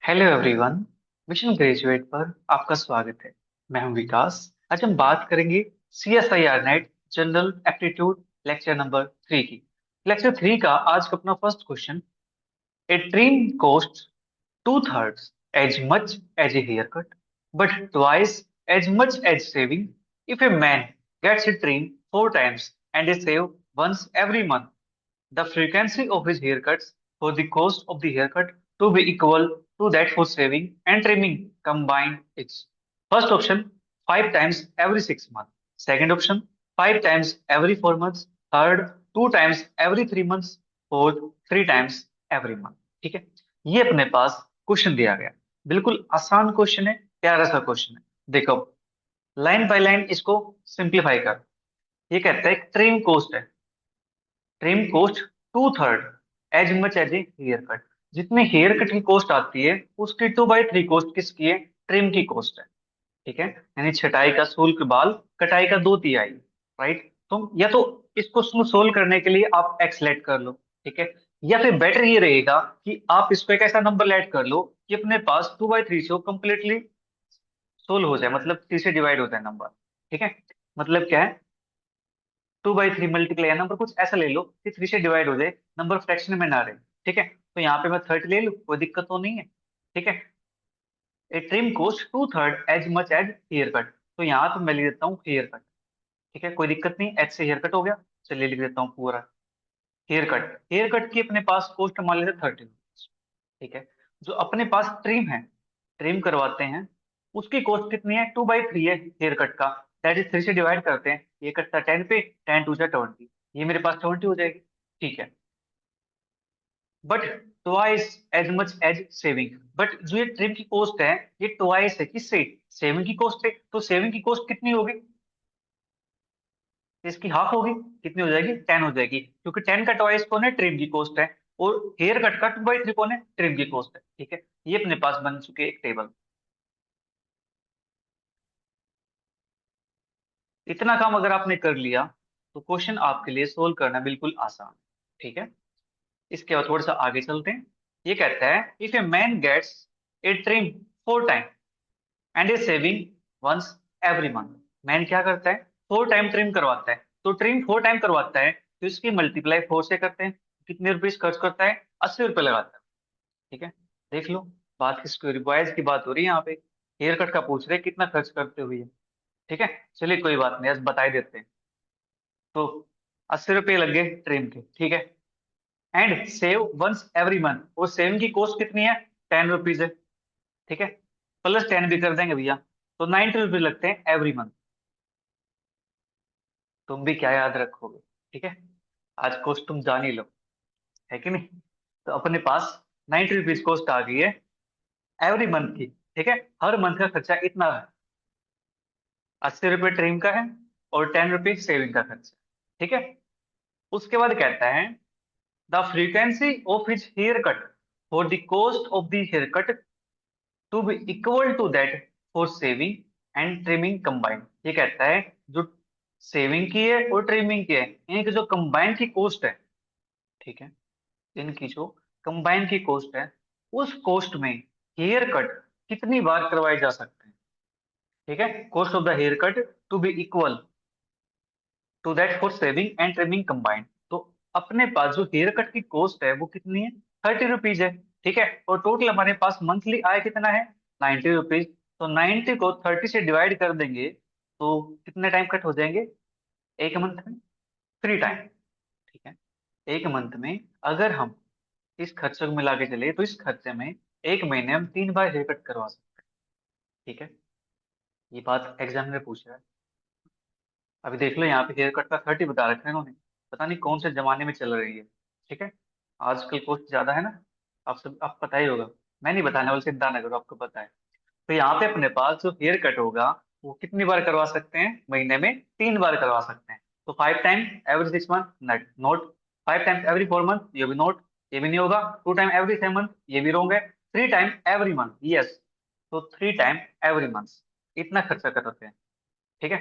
Hello everyone. Mission graduate पर आपका स्वागत है। मैं हूं विकास। आज हम बात करेंगे CSIR net general aptitude lecture number 3 की। लेक्चर 3 का आज का अपना first question. A trim costs two-thirds as much as a haircut, but twice as much as saving. If a man gets a trim 4 times and a shave once every month, the frequency of his haircuts for the cost of the haircut to be equal to that for shaving and trimming combined is. First option, 5 times every 6 months. Second option, 5 times every 4 months. Third, 2 times every 3 months. Fourth, 3 times every month. ठीक है, ये अपने पास question दिया गया। बिल्कुल आसान question है, प्यारा सा क्वेश्चन है। देखो, लाइन बाय लाइन इसको सिंप्लीफाई कर। ये कहता है ट्रिम कॉस्ट है। Trim cost two third as much as a haircut. जितने हेयर कट की कॉस्ट आती है उसकी 2/3 कॉस्ट किसकी है? ट्रिम की कॉस्ट है। ठीक है, यानी छटाई का शुल्क बाल, कटाई का 2/3। राइट, तो या तो इसको सोल्व करने के लिए आप एक्स लेट कर लो। ठीक है, या फिर बेटर ये रहेगा कि आप इसको एक ऐसा नंबर लेट कर लो कि अपने पास 2/3 से कंप्लीटली सोल्व हो जाए, मतलब 3 से डिवाइड हो जाए नंबर। ठीक है, मतलब क्या है, 2/3 मल्टीप्लाई या नंबर कुछ ऐसा ले लो कि 3 से डिवाइड हो जाए, नंबर फ्रैक्शन में ना रहे। ठीक है, तो यहाँ पे मैं 30 ले लूँ, कोई दिक्कत तो नहीं है। ठीक है, a trim cost two third as much as hair cut. तो यहाँ पे मैं लिख देता हूँ हेयर कट। ठीक है, कोई दिक्कत नहीं, एच से हेयर कट हो गया। चलिए लिख देता हूँ पूरा हेयर कट। हेयर कट की अपने पास कॉस्ट मान लेते 30। ठीक है, जो अपने पास ट्रिम है, ट्रिम करवाते हैं, उसकी कॉस्ट कितनी है? 2/3 है हेयर कट का। दैट इज 3 से डिवाइड करते हैं, ये कटता 10 पे, 10 2 20, ये मेरे पास 20 हो जाएगी। ठीक है, but twice as much as shaving. But जो ये ट्रिम की कॉस्ट है, ये ट्वाइस है किससे? सेविंग की कॉस्ट है। तो सेविंग की कॉस्ट कितनी होगी? इसकी हाफ होगी। कितनी हो जाएगी? 10 हो जाएगी, क्योंकि 10 का ट्वाइस कौन है? ट्रिम की कॉस्ट है। और हेयर कट का 2/3 कौन है? ट्रिम की कॉस्ट है। ठीक है, ये अपने पास बन चुके एक टेबल। इतना काम अगर आपने कर लिया तो क्वेश्चन आपके लिए सोल्व करना बिल्कुल आसान है। ठीक है, इसके बाद थोड़ा सा आगे चलते हैं। ये कहता है if a man gets a trim 4 time and a shaving once every month. Man क्या करता है? 4 टाइम ट्रिम करवाता है। तो ट्रिम 4 टाइम करवाता है तो इसकी मल्टीप्लाई 4 से करते हैं। कितने रुपीज खर्च करता है? 80 रुपये लगाता है। ठीक है, देख लो, बात किसकी हो रही? बॉयज की बात हो रही है यहाँ पे। हेयर कट का पूछ रहे हैं, कितना खर्च करते हुए। ठीक है, चलिए कोई बात नहीं, आज बता ही देते हैं। तो 80 रुपये लग गए ट्रिम के। ठीक है, and shave once every month. और सेविंग की कॉस्ट कितनी है? 10 रुपीज है। ठीक है, प्लस 10 भी कर देंगे भैया, तो 90 रुपीज लगते हैं एवरी मंथ। तुम भी क्या याद रखोगे? ठीक है, आज कॉस्ट तुम जान ही लो, है कि नहीं? तो अपने पास 90 रुपीज कॉस्ट आ गई है एवरी मंथ की। ठीक है, हर मंथ का खर्चा इतना है। 80 रुपये ट्रिम का है और 10 रुपीज सेविंग का खर्चा। ठीक है, उसके बाद कहता है the frequency of his haircut for the cost of the haircut to be equal to that for shaving and trimming combined. ये कहता है जो सेविंग की है और ट्रिमिंग की है, इनकी जो कंबाइंड की कॉस्ट है। ठीक है, इनकी जो कंबाइंड की कॉस्ट है, उस कॉस्ट में हेयर कट कितनी बार करवाए जा सकते हैं। ठीक है, cost of the haircut to be equal to that for shaving and trimming combined. तो अपने पास जो हेयर कट की कॉस्ट है वो कितनी है? 30 रुपीज है। ठीक है, और टोटल हमारे पास मंथली आय कितना है? 90 रुपीज। तो 90 को 30 से डिवाइड कर देंगे तो कितने टाइम कट हो जाएंगे एक मंथ में? 3 टाइम। ठीक है, एक मंथ में अगर हम इस खर्चे को मिला के चले तो इस खर्चे में एक महीने हम 3 बार हेयर कट करवा सकते हैं। ठीक है, ये बात एग्जाम में पूछ रहा है। अभी देख लो, यहाँ पे हेयर कट का 30 बता रखा है इन्होंने। पता नहीं कौन से जमाने में चल रही है। ठीक है, आजकल कॉस्ट ज्यादा है ना, आप सब आप पता ही होगा। मैं नहीं बताने वाला, चिंता ना करो, आपको पता है। तो यहाँ पे अपने पास जो हेयर कट होगा वो कितनी बार करवा सकते हैं? महीने में 3 बार करवा सकते हैं। तो 5 टाइम एवरी 6 मंथ, नट नोट। 5 टाइम एवरी 4 मंथ, ये भी नोट, ये भी नहीं होगा। 2 टाइम एवरी 7 मंथ, ये भी रोंग है। 3 टाइम एवरी मंथ, यस। तो 3 टाइम एवरी मंथ इतना खर्चा करते हैं। ठीक है,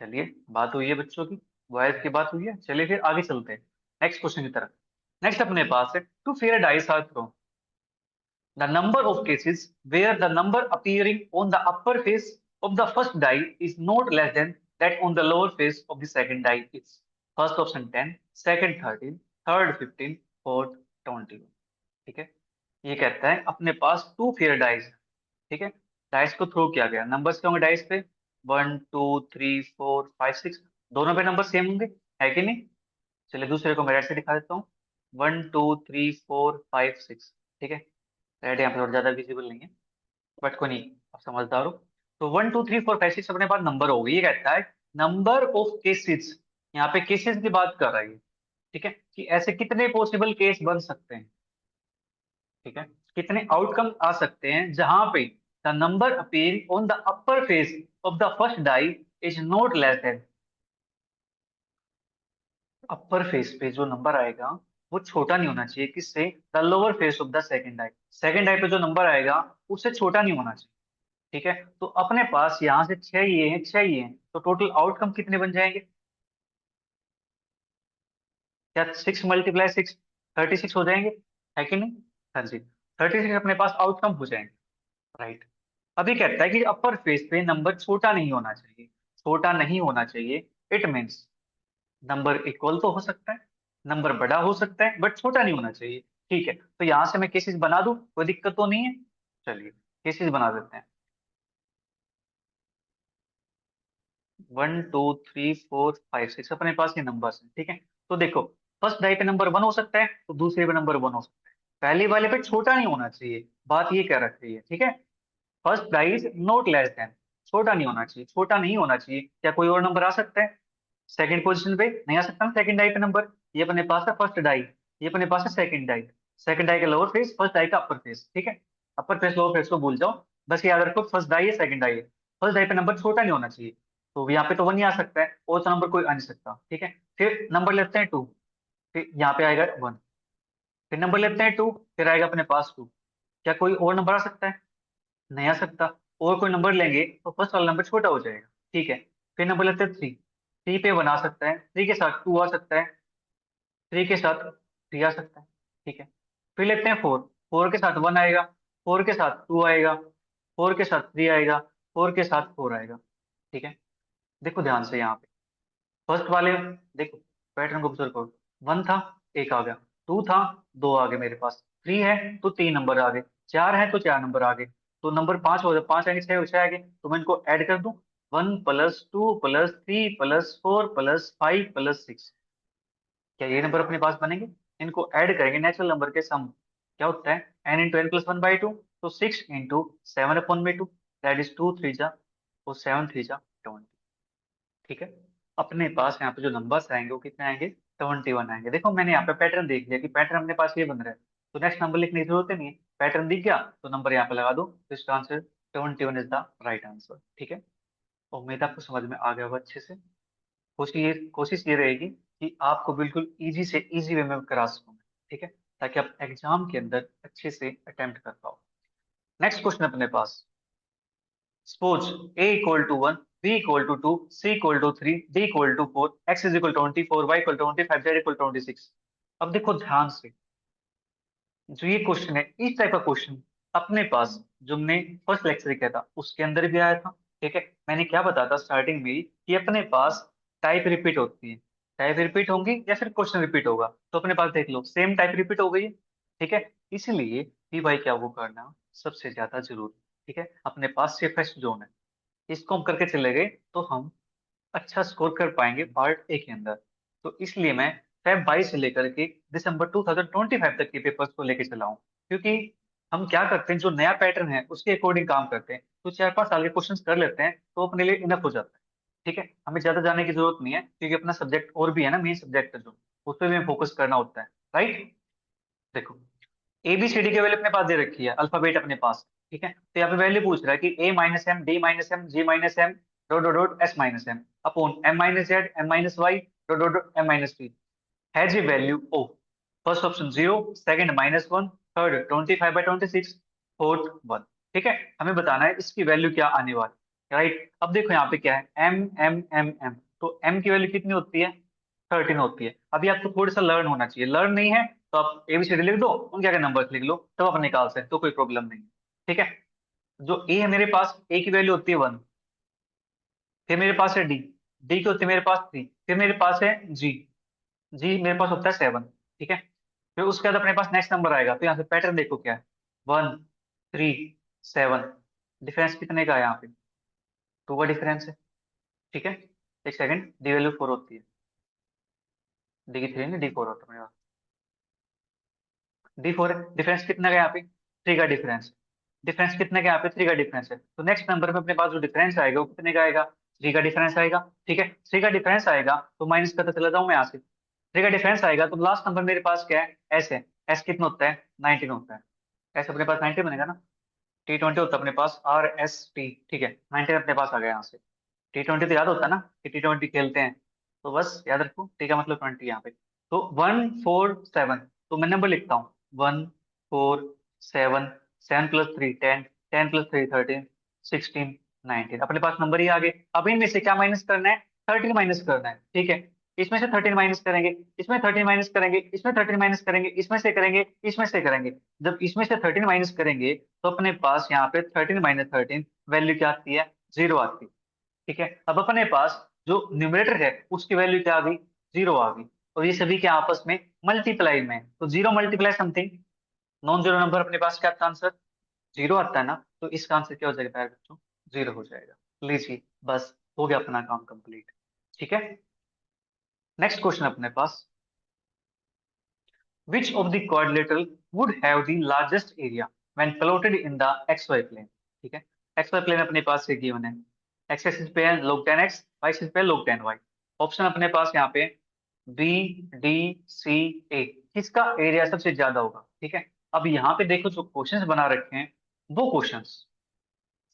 चलिए, बात हुई है बच्चों की, बॉयज की बात हुई है। चलिए फिर आगे चलते हैं नेक्स्ट क्वेश्चन की तरफ। नेक्स्ट अपने पास है two fair dice are thrown. The number of cases where the number appearing on the upper face of the first die is not less than that on the lower face of the second die is first option 10, second 13, third 15, fourth 21। ठीक है, ये कहता है अपने पास to fair dice. ठीक है, dice को throw किया गया, नंबर्स क्या होंगे डाइस पे, 1 2 3 4 5 6, दोनों पे नंबर सेम होंगे, है कि नहीं। चलिए दूसरे को मैं रेड से दिखा देता हूँ, 1 2 3 4 5 6। ठीक है, रेड यहाँ पे थोड़ा ज्यादा विजिबल नहीं है, बट को नहीं, आप समझदार हो। तो 1 2 3 4 5 6 अपने पास नंबर हो गई, ये कहता है नंबर ऑफ केसेस, यहाँ पे केसेस की बात कर रही है। ठीक है, कि ऐसे कितने पॉसिबल केस बन सकते हैं। ठीक है, कितने आउटकम आ सकते हैं जहां पे the number appearing on the upper face of the first die is not less than, upper face पे जो नंबर आएगा वो छोटा नहीं होना चाहिए किससे, the lower face of the second die, second die पे जो नंबर आएगा उससे छोटा नहीं होना चाहिए। ठीक है, तो अपने पास यहाँ से 6 ये हैं, 6 ये हैं, तो टोटल आउटकम कितने बन जाएंगे, क्या 6 × 6 36 हो जाएंगे, है कि नहीं। हाँ जी, 36 अपने पास आउटकम हो जाएंगे। राइट, अभी कहता है कि अपर फेस पे नंबर छोटा नहीं होना चाहिए, छोटा नहीं होना चाहिए, इट मीन्स नंबर इक्वल तो हो सकता है, नंबर बड़ा हो सकता है, बट छोटा नहीं होना चाहिए। ठीक है, तो यहां से मैं केसेस बना दूं, कोई दिक्कत तो नहीं है। चलिए केसेस बना देते हैं, 1 2 3 4 5 6 अपने पास ये नंबर्स हैं। ठीक है, तो देखो फर्स्ट डाई पे नंबर 1 हो सकता है, तो दूसरे पे नंबर 1 हो सकता है, पहले वाले पे छोटा नहीं होना चाहिए, बात ये कह रखी है। ठीक है, first die is not less than, छोटा नहीं होना चाहिए, छोटा नहीं होना चाहिए, क्या कोई और नंबर आ सकता है सेकंड पोजीशन पे, नहीं आ सकता ना सेकंड डाई पे नंबर, ये अपने पास है फर्स्ट डाई, ये अपने पास है सेकंड डाई, सेकंड डाई का लोअर फेस, फर्स्ट डाई का अपर फेस। ठीक है, अपर फेस लोअर फेस को भूल जाओ, बस याद रखो फर्स्ट डाई है सेकंड डाई है, फर्स्ट डाई पे नंबर छोटा नहीं होना चाहिए, तो यहाँ पे तो 1 ही आ सकता है, और तो नंबर कोई आ नहीं सकता। ठीक है, फिर नंबर लेते हैं 2, फिर यहाँ पे आएगा 1, फिर नंबर लेते हैं 2, फिर आएगा अपने पास 2, क्या कोई और नंबर आ सकता है, नहीं आ सकता, और कोई नंबर लेंगे तो फर्स्ट वाला नंबर छोटा हो जाएगा। ठीक है, फिर नंबर लेते हैं 3, 3 पे 1 आ सकता है, 3 के साथ 2 आ सकता है, 3 के साथ 3 आ सकता है। ठीक है, फिर लेते हैं 4, 4 के साथ 1 आएगा, 4 के साथ 2 आएगा, 4 के साथ 3 आएगा, 4 के साथ 4 आएगा। ठीक है, देखो ध्यान से यहाँ पे फर्स्ट वाले, देखो पैटर्न को ऑब्जर्व करो, 1 था, एक आ गया, 2 था, 2 आ गए मेरे पास, 3 है तो 3 नंबर आ गए, 4 है तो 4 नंबर आ गए, तो नंबर 5 हो गए, 5 आएंगे, 6 आ गए, तो मैं इनको ऐड कर दूं, 1 + 2 + 3 + 4 + 5 + 6, क्या ये नंबर अपने पास बनेंगे, इनको ऐड करेंगे नेचुरल नंबर के सम, क्या होता है n × n + 1/2, तो 6 × 7/2, दैट इज 2 3 जा और 7 3 जा 20। ठीक है, अपने पास यहाँ पे जो नंबर्स आएंगे वो कितने आएंगे, 21 आएंगे। देखो मैंने यहाँ पे पैटर्न देख लिया कि पैटर्न अपने पास ये बन रहा है, तो नेक्स्ट नंबर लिखने की जरूरत ही नहीं है, पैटर्न दिख गया तो नंबर यहाँ पे लगा दो, तो इसका answer 21 is the right answer. ठीक है, उम्मीद है आपको समझ में आ गया होगा अच्छे से। कोशिश ये रहेगी कि आपको बिल्कुल इजी से इजी वे में करा सकूँ मैं। ठीक है, ताकि आप एग्जाम के अंदर अच्छे से अटेम्प्ट कर पाओ। नेक्स्ट क्वेश्चन अपने पास, suppose a = 1, b = 2, c = 3, d = 4, x = 24, y = 25, z = 26। अब देखो ध्यान से, जो ये क्वेश्चन है इस टाइप का क्वेश्चन अपने पास जो हमने फर्स्ट लेक्चर किया था उसके अंदर भी आया था। ठीक है, मैंने क्या बताया था स्टार्टिंग में ही कि अपने पास टाइप रिपीट होती है, टाइप रिपीट होंगी या फिर क्वेश्चन रिपीट होगा, तो अपने पास देख लो सेम टाइप रिपीट हो गई है। ठीक है, इसलिए पी वाई क्या वो करना सबसे ज्यादा जरूरी। ठीक है, अपने पास सेफेस्ट जोन है, इसको हम करके चले गए तो हम अच्छा स्कोर कर पाएंगे पार्ट ए के अंदर। तो इसलिए मैं फेब 22 से लेकर के दिसंबर 2025 तक के पेपर्स को लेके चला हूं, क्योंकि हम क्या करते हैं जो नया पैटर्न है उसके अकॉर्डिंग काम करते हैं, तो 4 5 साल के क्वेश्चंस कर लेते हैं तो अपने लिए इनफ हो जाता है। ठीक है, हमें ज्यादा जाने की जरूरत नहीं है, क्योंकि अपना सब्जेक्ट और भी है ना, मेन सब्जेक्ट है जो, उस पर भी हमें फोकस करना होता है। राइट, देखो ABCD की वैल्यू अपने पास दे रखी है, अल्फाबेट अपने पास। ठीक है, तो यहाँ पे वैल्यू पूछ रहा है कि A - M, D - M, G - M, dot dot dot S - M upon M - Z, M - Y, dot dot dot M - P has a value of first option 0, second -1, third 25/26, fourth 1। ठीक है, हमें बताना है इसकी वैल्यू क्या आने वाली। Right, अब देखो यहाँ पे क्या है, M, M, M, M, तो M की वैल्यू कितनी होती है, 13 होती है। अभी आपको थोड़ा सा लर्न होना चाहिए, लर्न नहीं है तो आप ABCD लिख दो, उनके आगे नंबर लिख लो, तब आप निकाल सकते हो, कोई प्रॉब्लम नहीं है। ठीक है। जो ए है मेरे पास, ए की वैल्यू होती है 1। फिर मेरे पास है डी, डी की होती है मेरे पास 3। फिर मेरे पास है जी, जी मेरे पास होता है 7। ठीक है। फिर उसके बाद अपने पास नेक्स्ट नंबर आएगा, तो यहाँ से पैटर्न देखो क्या है, 1 3 7। डिफरेंस कितने का है यहाँ पे, 2 का डिफरेंस है। ठीक है। एक सेकंड, डी वैल्यू 4 होती है, डी की 3 नहीं, D4 होता है। D4 है, डिफरेंस कितना का यहाँ पे, 3 का डिफरेंस। डिफरेंस कितने का यहाँ पे, 3 का डिफरेंस है, तो नेक्स्ट नंबर में अपने पास जो डिफरेंस आएगा वो कितने का आएगा, 3 का डिफरेंस आएगा। ठीक है। 3 का डिफरेंस आएगा तो माइनस करता चला जाऊं मैं यहाँ से, 3 का डिफरेंस आएगा तो लास्ट नंबर मेरे पास क्या है, एस है। एस कितना होता है, 19 होता है। एस अपने पास 19 बनेगा ना। T20 होता है अपने पास RST। ठीक है, 19 अपने पास आ गया यहाँ से। T20 तो याद होता है ना कि T20 खेलते हैं, तो बस याद रखो, टी का मतलब 20 यहाँ पे। तो 1 4 7, तो मैं नंबर लिखता हूँ, 1 4 7, 7 + 3 10, 10 + 3 13, 16 19, अपने पास नंबर ही आ गए। अब इनमें से क्या माइनस करना है, 13 माइनस करना है। ठीक है। इसमें से 13 माइनस करेंगे, इसमें 13 माइनस करेंगे, इसमें 13 माइनस करेंगे, इसमें से करेंगे, इसमें से करेंगे। जब इसमें से 13 माइनस करेंगे तो अपने पास यहाँ पे 13 - 13 वैल्यू क्या आती है, 0 आती है। ठीक है। अब अपने पास जो न्यूमरेटर है उसकी वैल्यू क्या आ गई, 0 आ गई। और ये सभी के आपस में मल्टीप्लाई में है। तो 0 × समथिंग, नॉन जीरो नंबर अपने पास क्या आता है आंसर, 0 आता है ना। तो इसका आंसर क्या हो जाएगा यार बच्चों, 0 हो जाएगा। लीजिए, बस हो गया अपना काम कंप्लीट। ठीक है। नेक्स्ट क्वेश्चन अपने पास, which of the quadrilateral would have the largest area when plotted in the xy plane। ठीक है। xy प्लेन अपने पास से गिवन है, x एक्सिस पे है log 10x, y एक्सिस पे log 10y। ऑप्शन अपने पास यहाँ पे B D C A, किसका एरिया सबसे ज्यादा होगा। ठीक है। अब यहाँ पे देखो जो क्वेश्चंस बना रखे हैं, वो questions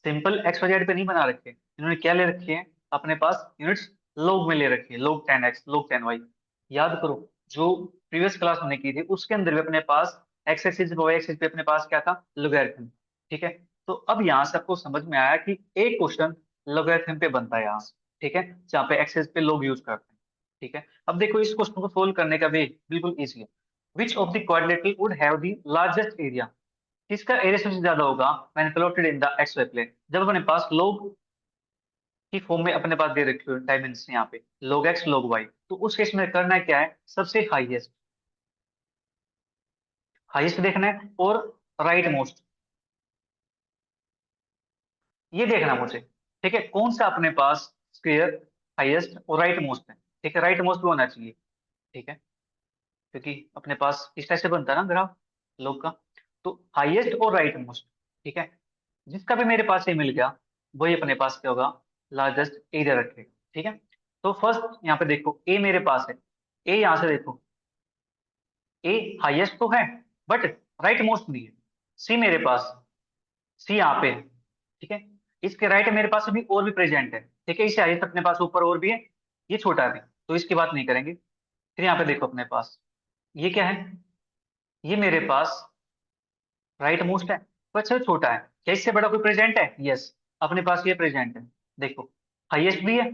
simple x y z पे नहीं बना रखे, इन्होंने क्या ले रखे हैं, अपने पास यूनिट्स लोग में ले रखी है, लोग 10x लोग 10y। याद करो, जो प्रीवियस क्लास हमने की थी उसके अंदर भी अपने पास एक्स एक्सिस वाई एक्सिस पे अपने पास क्या था, लोगैरिथम। ठीक है। तो अब यहाँ से आपको समझ में आया कि एक क्वेश्चन लोगैरिथम पे बनता है यहाँ से। ठीक है, जहाँ पे एक्सिस पे लोग यूज करते हैं। ठीक है। अब देखो इस क्वेश्चन को सोल्व करने का वे बिल्कुल ईजी है। Which of the quadrilateral would have the largest area, किसका एरिया सबसे ज्यादा होगा मैंने plotted in the x y plane. जब अपने पास लोग की फॉर्म में अपने पास दे रखी हो डायमेंशन यहाँ पे, log x log y, तो उस केस में करना क्या है, सबसे हाईएस्ट, हाईएस्ट देखना है और राइट मोस्ट, ये देखना मुझे। ठीक है, कौन सा अपने पास स्क्वायर हाईएस्ट और राइट मोस्ट है। ठीक है, राइट मोस्ट भी होना चाहिए। ठीक है, क्योंकि अपने पास इस टाइप से बनता है ना ग्राफ लोग का। तो हाईएस्ट और राइट मोस्ट, ठीक है, जिसका भी मेरे पास ये मिल गया वही अपने पास क्या होगा, लार्जेस्ट एरिया रखेगा। ठीक है। तो फर्स्ट यहाँ पे देखो ए मेरे पास है, ए यहाँ से देखो, ए हाईएस्ट तो है बट राइट मोस्ट नहीं है। सी मेरे पास, सी यहाँ पे है। ठीक है, इसके राइट मेरे पास अभी और भी प्रेजेंट है। ठीक है, इससे हाईएस्ट अपने पास ऊपर और भी है, ये छोटा है अभी, तो इसकी बात नहीं करेंगे। फिर यहाँ पे देखो अपने पास ये क्या है, ये मेरे पास राइट मोस्ट है, पर अच्छा छोटा है। क्या इससे बड़ा कोई प्रेजेंट है, यस, अपने पास ये प्रेजेंट है। देखो, हाईएस्ट भी है,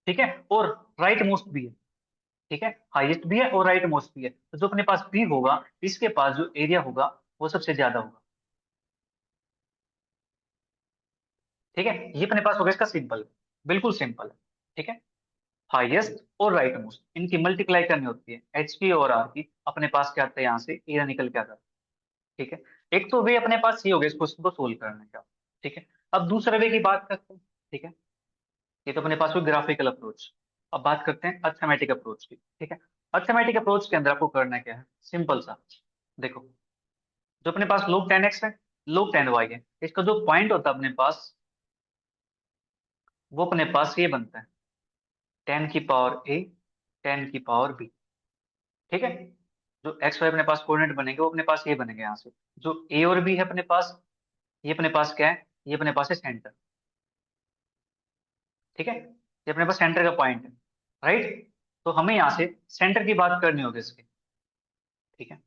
ठीक है, और राइट मोस्ट भी है। ठीक है, हाईएस्ट भी है और राइट मोस्ट भी है, तो जो अपने पास बी होगा इसके पास जो एरिया होगा वो सबसे ज्यादा होगा। ठीक है, ये अपने पास होगा इसका सिंपल, बिल्कुल सिंपल है। ठीक है, हाईएस्ट और राइट मोस्ट इनकी मल्टीप्लाई करनी होती है, एच की और आर की, अपने पास क्या आता है यहाँ से एरिया निकल के आता है। ठीक है, एक तो वे अपने पास ये हो गया इस क्वेश्चन को सोल्व करने का। ठीक है, अब दूसरे वे की बात करते हैं। ठीक है, ये तो अपने पास हुई ग्राफिकल अप्रोच। अब बात करते हैं अर्थमेटिक अप्रोच की। ठीक है, अर्थमेटिक अप्रोच के अंदर आपको करना क्या है, सिंपल सा, देखो, जो अपने पास log 10x है, log 10y है, इसका जो पॉइंट होता है अपने पास, वो अपने पास ये बनता है 10⁻A 10⁻B। ठीक है, जो एक्स वाई अपने पास कोऑर्डिनेट बनेंगे वो अपने पास ये बनेंगे यहाँ से, जो ए और बी है अपने पास, ये अपने पास क्या है, ये अपने पास है सेंटर। ठीक है, ये अपने पास सेंटर का पॉइंट है, राइट। तो हमें यहाँ से सेंटर की बात करनी होगी इसके। ठीक है,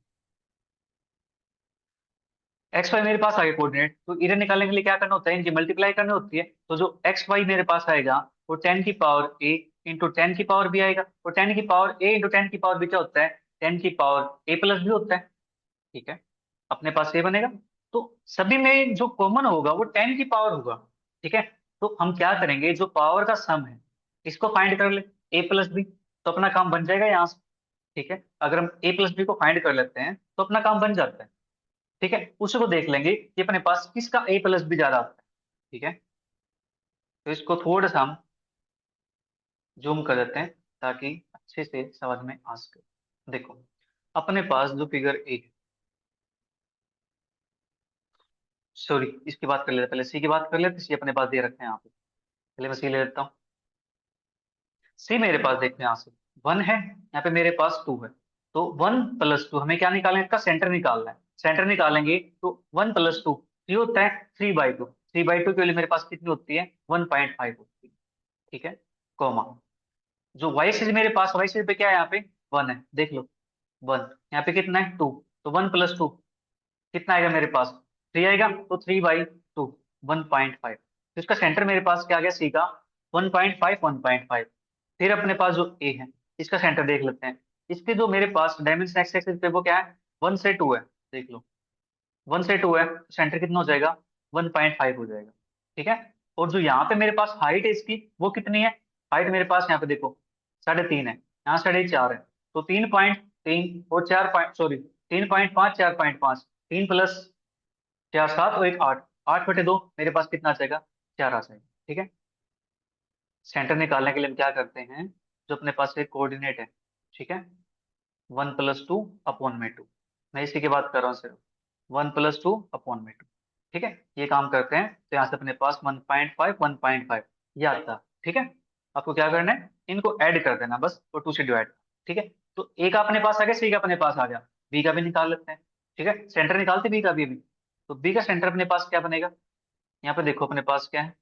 एक्स वाई मेरे पास आ गए कोऑर्डिनेट, तो इधर निकालने के लिए क्या करना होता है, इनकी मल्टीप्लाई करनी होती है। तो जो एक्स वाई मेरे पास आएगा वो 10⁻A इंटू 10⁻B आएगा, और 10⁻A इंटू 10⁻B क्या होता है, 10 की पावर a प्लस भी होता है। ठीक है, अपने पास ये बनेगा। तो सभी में जो कॉमन होगा वो 10 की पावर होगा। ठीक है, तो हम क्या करेंगे, जो पावर का सम है इसको फाइंड कर ले, a प्लस बी, तो अपना काम बन जाएगा यहाँ से। ठीक है, अगर हम a प्लस बी को फाइंड कर लेते हैं तो अपना काम बन जाता है। ठीक है, उसी को देख लेंगे कि अपने पास किसका a प्लस बी ज्यादा आता है। ठीक है, तो इसको थोड़ा सा हम जूम कर देते हैं ताकि अच्छे से समझ में आ सके। देखो, अपने पास जो फिगर ए, सॉरी इसकी बात कर लेते हैं, पहले सी की बात कर लेते हैं। सी अपने पास दे रखे हैं यहाँ पे, पहले मैं सी ले लेता हूँ। सी मेरे पास देखते हैं यहाँ से 1 है, यहाँ पे मेरे पास 2 है। तो 1 + 2 हमें क्या निकालना है, इसका सेंटर निकालना है। सेंटर निकालेंगे तो 1 + 2 3 होता है, 3/2। 3/2 के लिए मेरे पास कितनी होती है, 1.5 होती है। ठीक है, कॉमा, जो वाई सीरीज मेरे पास, वाई सीरीज पे क्या है, यहाँ पे 1 है, देख लो 1, यहाँ पे कितना है 2, तो 1 + 2 कितना आएगा मेरे पास, 3 आएगा, तो 3/2 1.5। तो इसका सेंटर मेरे पास क्या आ गया, सी का 1.5 1.5। फिर अपने पास जो ए है इसका सेंटर देख लेते हैं। इसके जो मेरे पास डायमेंशन एक्स एक्सिस पे वो क्या है, 1 से 2 है, देख लो 1 से 2 है, तो सेंटर कितना हो जाएगा, 1.5 हो जाएगा। ठीक है, और जो यहाँ पे मेरे पास हाइट है इसकी वो कितनी है, हाइट मेरे पास यहाँ पे देखो 3.5 है, यहाँ 4.5 है। तो 3.3 और 4 सॉरी 3.5 4.5, 3 + 4 7 और एक 8, 8/2 मेरे पास कितना आ जाएगा, 4 आ जाएगा। ठीक है, सेंटर निकालने के लिए हम क्या करते हैं, जो अपने पास एक कोऑर्डिनेट है, ठीक है, 1 + 2/2, मैं इसी की बात कर रहा हूँ सिर्फ, 1 + 2/2। ठीक है, ये काम करते हैं तो यहाँ से अपने पास 1.5 1.5 ये आता है। ठीक है, आपको क्या करना है, इनको ऐड कर देना बस, और 2 से डिवाइड। ठीक है, तो ए का अपने पास आ गया, सी का अपने पास आ गया, बी का भी निकाल लेते हैं। ठीक है, सेंटर निकालते बी का भी। तो बी का सेंटर अपने पास क्या बनेगा, यहाँ पे देखो अपने पास क्या है,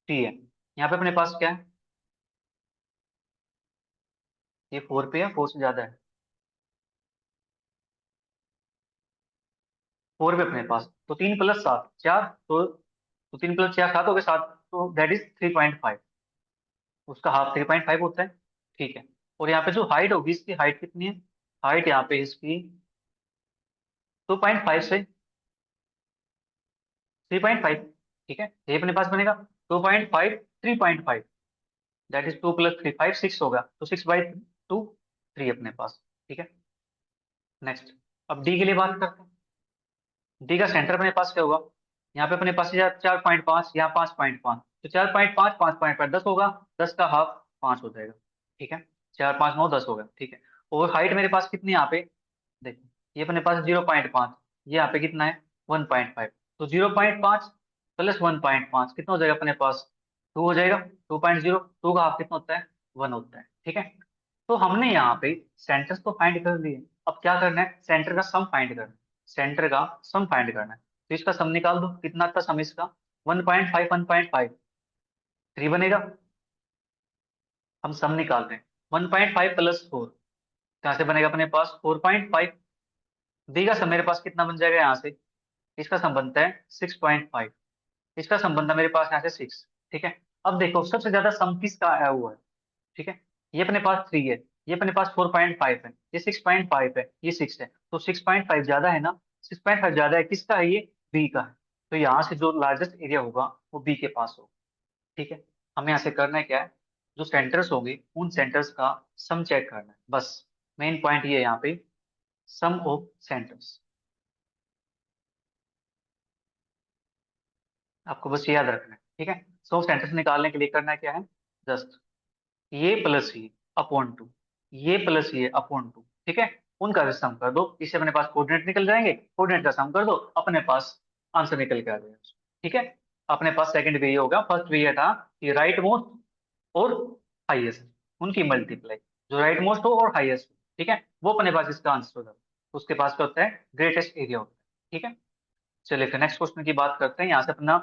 टी है, यहाँ पे अपने पास क्या है, ये 4 पे है, 4 से ज्यादा है, 4 पे अपने पास, तो 3 + 7 4, तो 3 + 4 7 हो गए 7, तो दैट इज 3.5, उसका हाफ 3.5 होता है। ठीक है, और यहाँ पे जो हाइट होगी, इसकी हाइट कितनी है, हाइट यहाँ पे इसकी 2.5 से 3.5। ठीक है, ये अपने पास बनेगा 2.5 3.5, दैट इज 2 + 3 5 6 होगा, तो 6/2 3 अपने पास। ठीक है, नेक्स्ट, अब डी के लिए बात करते हैं। डी का सेंटर अपने पास क्या होगा, यहाँ पे अपने पास 4.5, यहाँ 5.5, तो 4.5 5.5 10 होगा, 10 का हाफ 5 हो जाएगा। ठीक है, 4 5 9 10 होगा। ठीक है, और हाइट मेरे पास कितनी है यहाँ पे, देखो ये अपने पास 0.5, ये यहाँ पे कितना है 1.5, तो 0.5 + 1.5 कितना हो जाएगा अपने पास, 2 हो जाएगा। 2.0, 2 का हाफ कितना होता है, 1 होता है। ठीक है, तो हमने यहाँ पे सेंटर्स तो फाइंड कर लिए, अब क्या करना है, सेंटर का सम फाइंड करना है, सेंटर का सम फाइंड करना है। तो इसका सम निकाल दो, कितना था सम इसका, 1.5 1.5 3 बनेगा। हम सम निकाल रहे हैं, 1.5 + 4 कहाँ से बनेगा अपने पास, 4.5। बी का सम मेरे पास कितना बन जाएगा यहाँ से, इसका सम बनता है 6.5, इसका सम बनता है मेरे पास यहाँ से 6। ठीक है, अब देखो सबसे ज्यादा सम किसका आया हुआ है। ठीक है, ये अपने पास 3 है, ये अपने पास 4.5 है, ये 6.5 है, ये 6 है, तो 6.5 ज्यादा है ना, 6.5 ज्यादा है, किसका है ये, बी का है। तो यहाँ से जो लार्जेस्ट एरिया होगा वो बी के पास होगा। ठीक है, हमें यहाँ से करना है क्या है, जो सेंटर्स होंगे उन सेंटर्स का सम चेक करना है बस, मेन पॉइंट ये है यहाँ पे, सम ऑफ सेंटर्स। आपको बस ये याद रखना है। ठीक है, सो सेंटर्स निकालने के लिए करना क्या है, जस्ट ये प्लस ये अपॉन 2, ये प्लस ये अपॉन 2। ठीक है, उनका भी सम कर दो, इससे अपने पास कोऑर्डिनेट निकल जाएंगे, कोऑर्डिनेट का सम कर दो, अपने पास आंसर निकल के आ जाएगा। ठीक है, अपने पास सेकंड वे होगा, फर्स्ट वे था कि राइट मोस्ट और हाईएस्ट, उनकी मल्टीप्लाई, जो राइट मोस्ट हो और हाईएस्ट। ठीक है, वो अपने पास इसका आंसर होगा, उसके पास क्या होता है, ग्रेटेस्ट एरिया होता है। ठीक है, चलिए फिर नेक्स्ट क्वेश्चन की बात करते हैं, यहाँ से अपना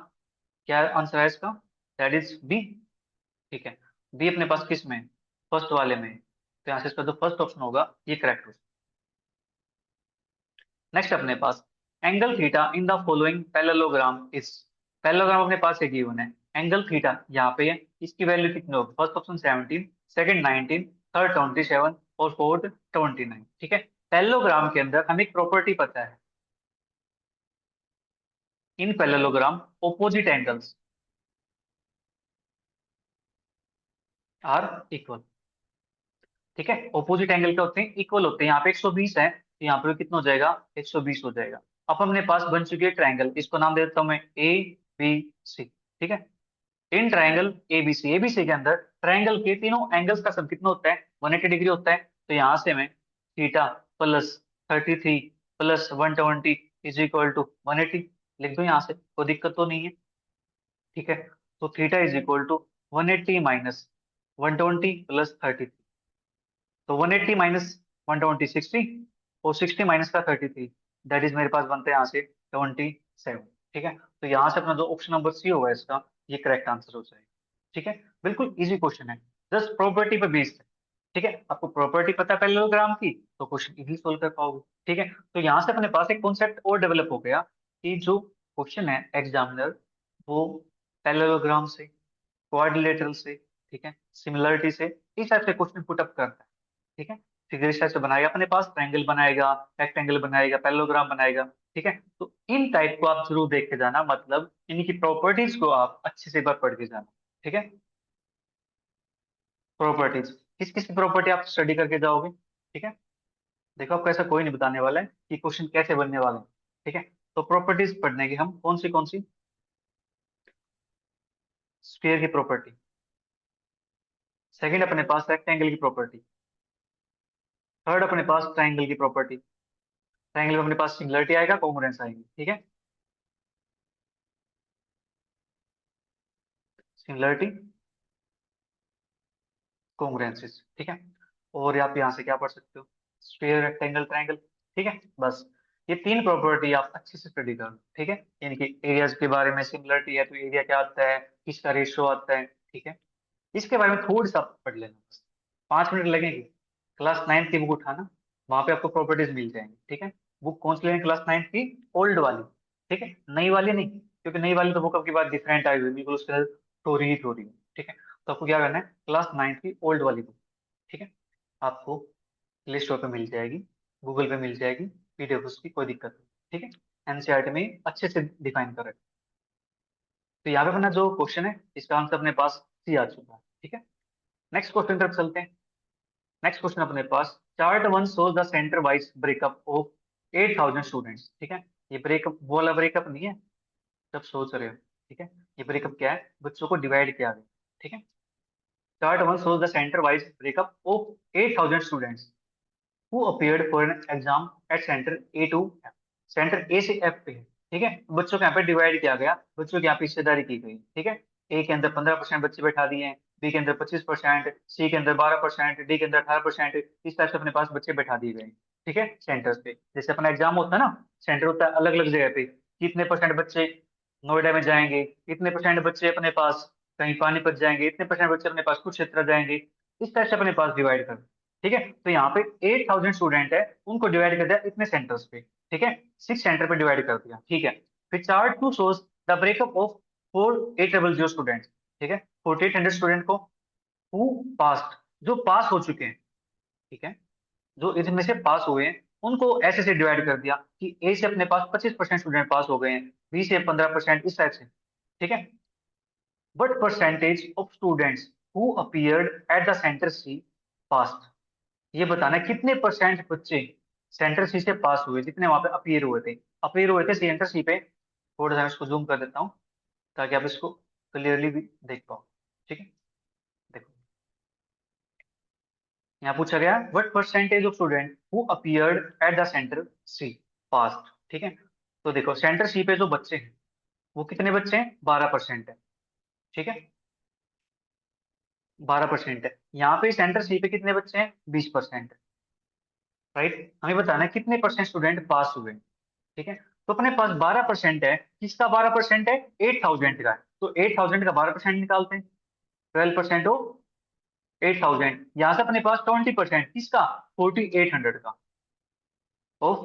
क्या आंसर है इसका, दैट इज बी। ठीक है, बी अपने पास किस में, फर्स्ट वाले में, तो यहाँ से इसका जो फर्स्ट ऑप्शन होगा ये करेक्ट हो। नेक्स्ट अपने पास, angle theta in the following parallelogram is, parallelogram अपने पास एक गिवन है, एंगल थीटा यहाँ पे है, इसकी वैल्यू कितनी होगी, फर्स्ट ऑप्शन 17, सेकंड 19, थर्ड 27 और फोर्थ 29। ठीक है, पैरेललोग्राम के अंदर हमें एक प्रॉपर्टी पता है, in parallelogram opposite angles are equal. ठीक है, ऑपोजिट एंगल क्या होते हैं, इक्वल होते हैं। यहाँ पे 120 है तो यहाँ पे कितना हो जाएगा, 120 हो जाएगा। अब अपने पास बन चुकी है ट्रायंगल, इसको नाम दे देता हूं मैं ए बी सी। ठीक है, इन ट्रायंगल एबीसी के अंदर ट्रायंगल के तीनों एंगल्स का सम कितना होता है, 180 डिग्री होता है। तो यहाँ से मैं theta plus 33 plus 120 is equal to 180 लिख दूं यहाँ से, कोई दिक्कत तो नहीं है। ठीक है, तो theta is equal to 180 minus 120 plus 33। तो 180 माइनस 120 60, और 60 माइनस का 33, दैट इज मेरे पास बनता है यहाँ से 27। ठीक है, तो यहाँ से अपना जो ऑप्शन नंबर सी होगा इसका, ये करेक्ट आंसर हो जाएगा। ठीक है, बिल्कुल इजी क्वेश्चन है, जस्ट प्रॉपर्टी पे बेस्ड है। ठीक है, आपको प्रॉपर्टी पता है पैरेललोग्राम की, तो क्वेश्चन इजीली सोल्व कर पाओगे। ठीक है, तो यहाँ से अपने पास एक कॉन्सेप्ट और डेवलप हो गया कि जो क्वेश्चन है एग्जामिनर वो पैरेललोग्राम से, क्वाड्रिलेटरल से, ठीक है, सिमिलरिटी से, इस टाइप से क्वेश्चन पुट अप करता है। ठीक है, फिगर इस टाइप से बनाएगा अपने पास, ट्रायंगल बनाएगा, रेक्टेंगल बनाएगा, पैरेललोग्राम बनाएगा। ठीक है, तो इन टाइप को आप जरूर देख के जाना, मतलब इनकी प्रॉपर्टीज को आप अच्छे से एक बार पढ़ के जाना। ठीक है, प्रॉपर्टीज, किस किस की प्रॉपर्टी आप स्टडी करके जाओगे। ठीक है, देखो आपको ऐसा कोई नहीं बताने वाला है कि क्वेश्चन कैसे बनने वाले हैं। ठीक है, तो प्रॉपर्टीज पढ़ने की हम कौन सी, स्फीयर की प्रॉपर्टी, सेकंड अपने पास रेक्टेंगल की प्रॉपर्टी, थर्ड अपने पास ट्रायंगल की प्रॉपर्टी, ट्रायंगल में अपने पास सिंगुलरिटी आएगा, कॉन्ग्रुएंस आएगी। ठीक है, सिंगुलरिटी, कॉन्ग्रुएंसिस। ठीक है, और आप यहाँ से क्या पढ़ सकते हो, स्फीयर, रेक्टेंगल, ट्रायंगल। ठीक है, बस ये तीन प्रॉपर्टी आप अच्छे से स्टडी करो। ठीक है, इनकी एरियाज के बारे में, सिंगुलरिटी है तो एरिया क्या आता है, किसका रेशियो आता है। ठीक है, इसके बारे में थोड़ी सा पढ़ लेना, बस 5 मिनट लगेंगे। क्लास 9th की बुक उठाना, वहां पे आपको प्रॉपर्टीज मिल जाएंगी। ठीक है, बुक कौन सी लेनी, क्लास 9th की ओल्ड वाली। ठीक है, नई वाली नहीं, क्योंकि नई वाली तो बुक आपके पास डिफरेंट आई हुई है, बिल्कुल उसके स्टोरी ही थोड़ी है। ठीक है, तो आपको क्या करना है, क्लास 9th की ओल्ड वाली बुक। ठीक है, आपको प्ले स्टोर पे मिल जाएगी, गूगल पे मिल जाएगी, पीडीएफ उसकी, कोई दिक्कत नहीं। ठीक है, एनसीईआरटी में अच्छे से डिफाइन कर रहे हैं। तो यहाँ पे अपना जो क्वेश्चन है इसका आंसर अपने पास सी आ चुका है। ठीक है, नेक्स्ट क्वेश्चन तरफ चलते हैं। नेक्स्ट क्वेश्चन अपने पास, chart one shows the centre wise breakup of 8000 students. ठीक है, ये ब्रेकअप वो वाला ब्रेकअप नहीं है जब सोच रहे हो। ठीक है, ये ब्रेकअप क्या है, बच्चों को डिवाइड किया गया। ठीक है, chart one shows the centre wise breakup of 8000 students who appeared for an exam at centre A to F. Centre A से एफ पे है। ठीक है, बच्चों को यहाँ पे डिवाइड किया गया, बच्चों की यहाँ पे हिस्सेदारी की गई। ठीक है, ए के अंदर 15% बच्चे बैठा दिए हैं, बी के अंदर 25%, सी के अंदर 12%, डी के अंदर 18%, इस तरह से अपने पास बच्चे बैठा दिए गए। ठीक है, सेंटर्स पे जैसे अपना एग्जाम होता है ना, सेंटर होता है अलग अलग जगह पे, कितने परसेंट बच्चे नोएडा में जाएंगे, इतने परसेंट बच्चे अपने पास कहीं पानीपत जाएंगे, इतने परसेंट बच्चे अपने पास कुरुक्षेत्र जाएंगे, इस तरह से अपने पास डिवाइड कर। ठीक है, तो यहाँ पे 8000 स्टूडेंट है, उनको डिवाइड कर दिया इतने सेंटर्स पे। ठीक है, 6 सेंटर पे डिवाइड कर दिया। ठीक है, फिर chart two shows the breakup of 4800 student. ठीक है, 4800 स्टूडेंट को हु पास्ट, जो पास हो चुके हैं। ठीक है, जो इनमें से पास हुए हैं उनको ऐसे से डिवाइड कर दिया कि ए से अपने पास 25% स्टूडेंट पास हो गए हैं, बी से 15%, इस टाइप से। ठीक है, but percentage of students who appeared at the centre C passed, ये बताना है कितने परसेंट बच्चे सेंटर सी से पास हुए, जितने वहां पे अपीयर हुए थे। अपीयर हुए थे सेंटर सी पे, थोड़ा सा मैं इसको जूम कर देता हूँ ताकि आप इसको क्लियरली भी देख पाओ। ठीक है, देखो यहाँ पूछा गया what percentage of student who appeared at the centre C passed. ठीक है, तो देखो सेंटर सी पे जो बच्चे हैं वो कितने बच्चे हैं, 12% है। ठीक है, 12% है। यहाँ पे सेंटर सी पे कितने बच्चे हैं, 20%। राइट, हमें बताना है कितने परसेंट स्टूडेंट पास हुए। ठीक है, तो अपने पास 12% है, किसका 12% है, 8000 का है, तो 8000 का 12% निकालते हैं, 12% हो 8000, यहां से अपने पास 20% किसका, 4800 का, ऑफ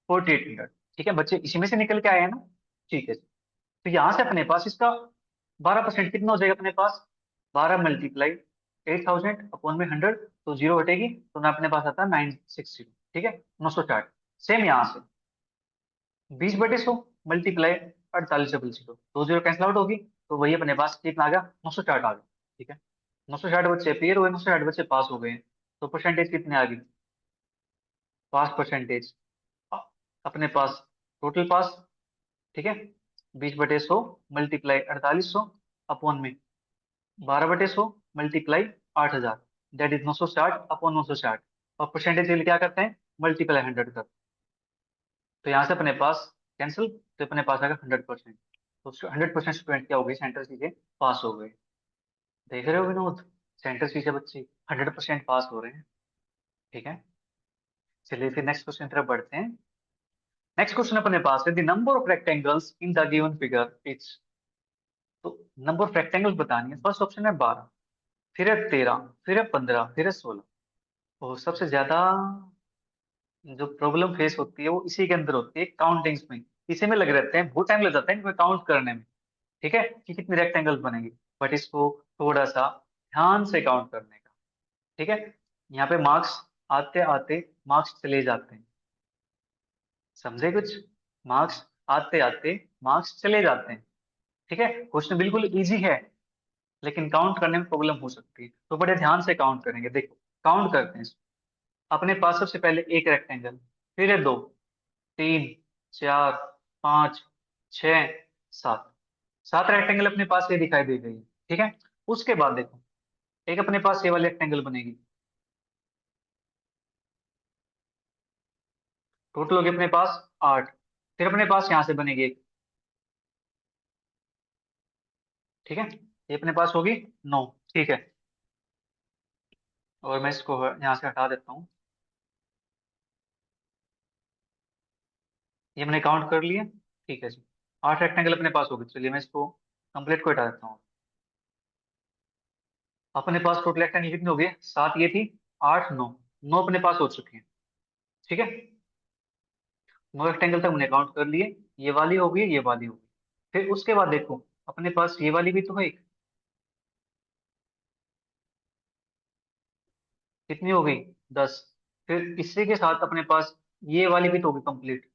4800। ठीक है, बच्चे इसी में से निकल के आए हैं ना। ठीक है, तो यहां से अपने पास इसका 12% कितना हो जाएगा अपने पास, 12 मल्टीप्लाई 8000 अपॉन में 100, तो जीरो हटेगी, तो ना अपने पास आता है 960। ठीक है, 960। सेम यहाँ से 20/100 मल्टीप्लाई 48/0, 2 जीरो कैंसिल आउट होगी, तो वही अपने पास कितना आ गया, 960 आ गया। ठीक है, 960 बच्चे पेयर हुए, 960 बच्चे पास हो गए हैं, तो परसेंटेज कितनी आ गई, 5%। अपने पास टोटल पास, ठीक है, 20/100 मल्टीप्लाई 4800 अपॉन में 12/100 मल्टीप्लाई 8,000, दैट इज 960 अपॉन 960। और परसेंटेज के लिए क्या करते हैं, मल्टीप्लाई 100 करते हैं। तो यहाँ से अपने पास कैंसिल, तो अपने पास आएगा 100%। तो 100% स्टूडेंट क्या हो गए, सेंटर सी से पास हो गए। देख रहे हो विनोद, सेंटर सी से बच्चे 100% पास हो रहे हैं। ठीक है, चलिए फिर नेक्स्ट क्वेश्चन तरफ बढ़ते हैं। नेक्स्ट क्वेश्चन अपने पास है, the number of rectangles in the given figure is. तो नंबर ऑफ रेक्टेंगल्स बतानी है। फर्स्ट ऑप्शन है 12, फिर है 13, फिर है 15, फिर है 16। और सबसे ज्यादा जो प्रॉब्लम फेस होती है वो इसी के अंदर होती है, काउंटिंग्स में। इसी में लगे रहते हैं, बहुत टाइम लग जाता है इनको काउंट करने में। ठीक है, कि कितने रेक्टेंगल्स बनेंगे, बट इसको थोड़ा सा ध्यान से काउंट करने का। ठीक है, यहाँ पे मार्क्स आते आते मार्क्स चले जाते हैं, समझे कुछ, मार्क्स आते आते मार्क्स चले जाते हैं। ठीक है, क्वेश्चन बिल्कुल इजी है, लेकिन काउंट करने में प्रॉब्लम हो सकती है, तो बड़े ध्यान से काउंट करेंगे। देखो, काउंट करते हैं इसको। अपने पास सबसे पहले एक रेक्टेंगल, फिर है दो, तीन, चार, पाँच, छ, सात। सात रेक्टेंगल अपने पास ये दिखाई दे गई है। ठीक है, उसके बाद देखो, एक अपने पास ये वाली रेक्टेंगल बनेगी, टोटल होगी अपने पास 8। फिर अपने पास यहाँ से बनेगी एक, ठीक है, ये अपने पास होगी 9। ठीक है, और मैं इसको यहाँ से हटा देता हूँ। ये मैंने काउंट कर लिया। ठीक है जी, 8 रेक्टेंगल अपने पास होगी। चलिए मैं इसको कंप्लीट को हटा देता हूँ। अपने पास टोटल रेक्टेंगल कितनी हो गई, 7 ये थी, 8, 9, 9 अपने पास हो चुकी है। ठीक है, 9 रेक्टेंगल तक हमने काउंट कर लिए। ये वाली हो गई, ये वाली हो गई। फिर उसके बाद देखो, अपने पास ये वाली भी तो है एक, कितनी हो गई, 10। फिर इसी के साथ अपने पास ये वाली भी तो होगी कंप्लीट,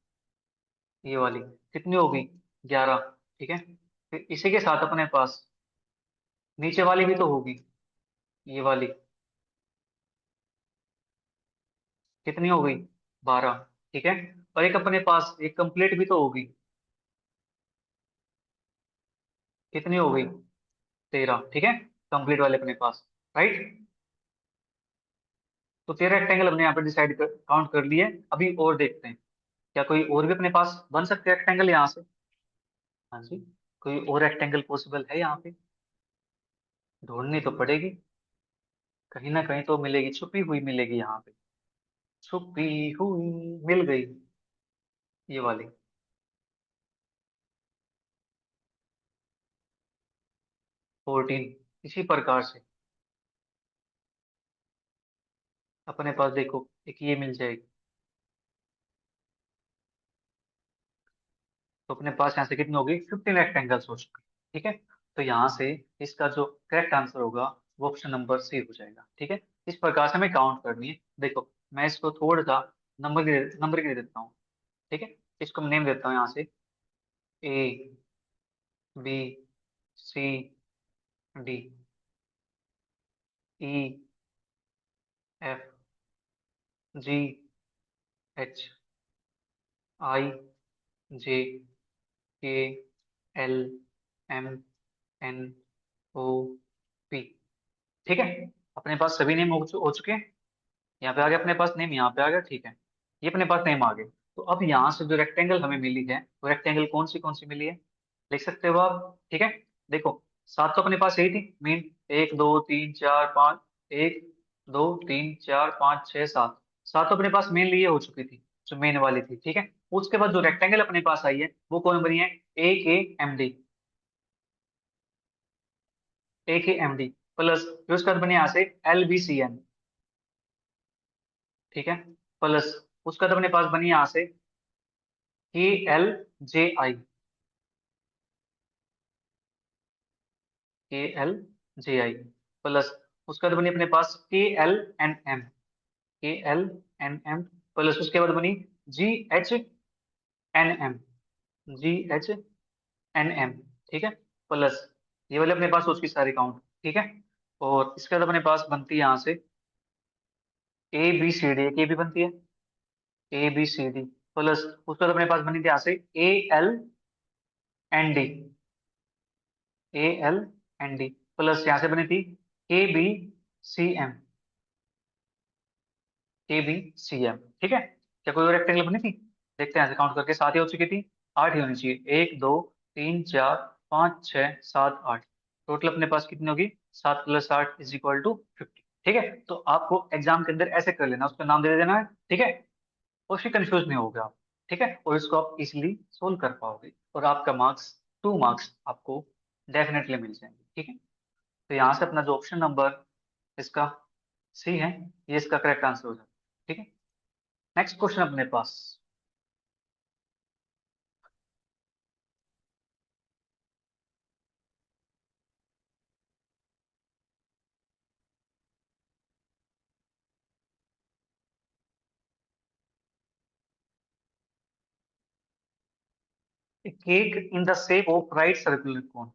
ये वाली कितनी होगी, 11। ठीक है, फिर इसी के साथ अपने पास नीचे वाली भी तो होगी, ये वाली कितनी हो गई, 12। ठीक है, और एक अपने पास एक कंप्लीट भी तो होगी, कितनी हो गई, 13। ठीक है, कंप्लीट वाले अपने पास, राइट। तो 13 रेक्टेंगल हमने यहाँ पे डिसाइड कर काउंट कर लिए। अभी और देखते हैं, क्या कोई और भी अपने पास बन सकते हैं रेक्टेंगल यहाँ से। हाँ जी, कोई और रेक्टेंगल पॉसिबल है यहाँ पे, ढूंढनी तो पड़ेगी, कहीं ना कहीं तो मिलेगी, छुपी हुई मिलेगी यहाँ पे, छुपी हुई मिल गई, ये वाली 14। इसी प्रकार से अपने पास देखो एक ये मिल जाएगी। तो अपने पास यहाँ से कितनी होगी, 15 रेक्टेंगल्स हो चुके हैं। ठीक है, तो यहाँ से इसका जो करेक्ट आंसर होगा वो ऑप्शन नंबर सी हो जाएगा। ठीक है, इस प्रकार से हमें काउंट करनी है। देखो, मैं इसको थोड़ा सा नंबर के दे देता हूँ। ठीक है, इसको मैं नेम देता हूँ यहाँ से, ए, बी, सी, डी, ई, एफ, जी, एच, आई, जे, के, एल, एम, एन, ओ, पी। ठीक है, अपने पास सभी नेम हो चुके हैं। यहाँ पे आ गया अपने पास नेम, यहाँ पे आ गया। ठीक है, ये अपने पास नेम आ गए। तो अब यहाँ से जो रेक्टेंगल हमें मिली है, वो रेक्टेंगल कौन सी मिली है, लिख सकते हो आप। ठीक है, देखो, सात तो अपने पास यही थी मेन, 1 2 3 4 5, 1 2 3 4 5 6 7। सात तो अपने पास मेन लिए हो चुकी थी, जो मेन वाली थी। ठीक है, उसके बाद जो रेक्टेंगल अपने पास आई है वो कौन बनी है, ए के एम डी, ए के एम डी प्लस, फिर उसके बाद बनी यहाँ से एल बी सी एन। ठीक है, प्लस उसका तो अपने पास बनी यहाँ से के एल जे आई, के एल जे आई प्लस उसका तो बनी अपने पास के एल एन एम, के एल एन एम प्लस उसके बाद बनी GHNM, GHNM, ठीक है। प्लस ये वाले अपने पास उसकी सारी काउंट, ठीक है। और इसके बाद अपने पास बनती है यहाँ से ABCD, एक ये भी बनती है ABCD। प्लस उसके बाद अपने पास बनी थी यहाँ से ALND, ALND। प्लस यहाँ से बनी थी KBCM, KBCM, ठीक है। क्या कोई और रेक्टेंगल बनी थी? देखते हैं, ऐसे काउंट करके 7 ही हो चुकी थी, 8 ही होनी चाहिए। 1 2 3 4 5 6 7 8, टोटल अपने पास कितनी होगी? 7 + 8 = 50, ठीक है। तो आपको एग्जाम के अंदर ऐसे कर लेना, उसका नाम दे देना है, ठीक है। और फिर कंफ्यूज नहीं होगा आप, ठीक है। और इसको आप इजिली सोल्व कर पाओगे, और आपका मार्क्स 2 मार्क्स आपको डेफिनेटली मिल जाएंगे, ठीक है। तो यहाँ से अपना जो ऑप्शन नंबर इसका सी है, ये इसका करेक्ट आंसर हो जाएगा, ठीक है। नेक्स्ट क्वेश्चन अपने पास, a cake in the shape of right circular cone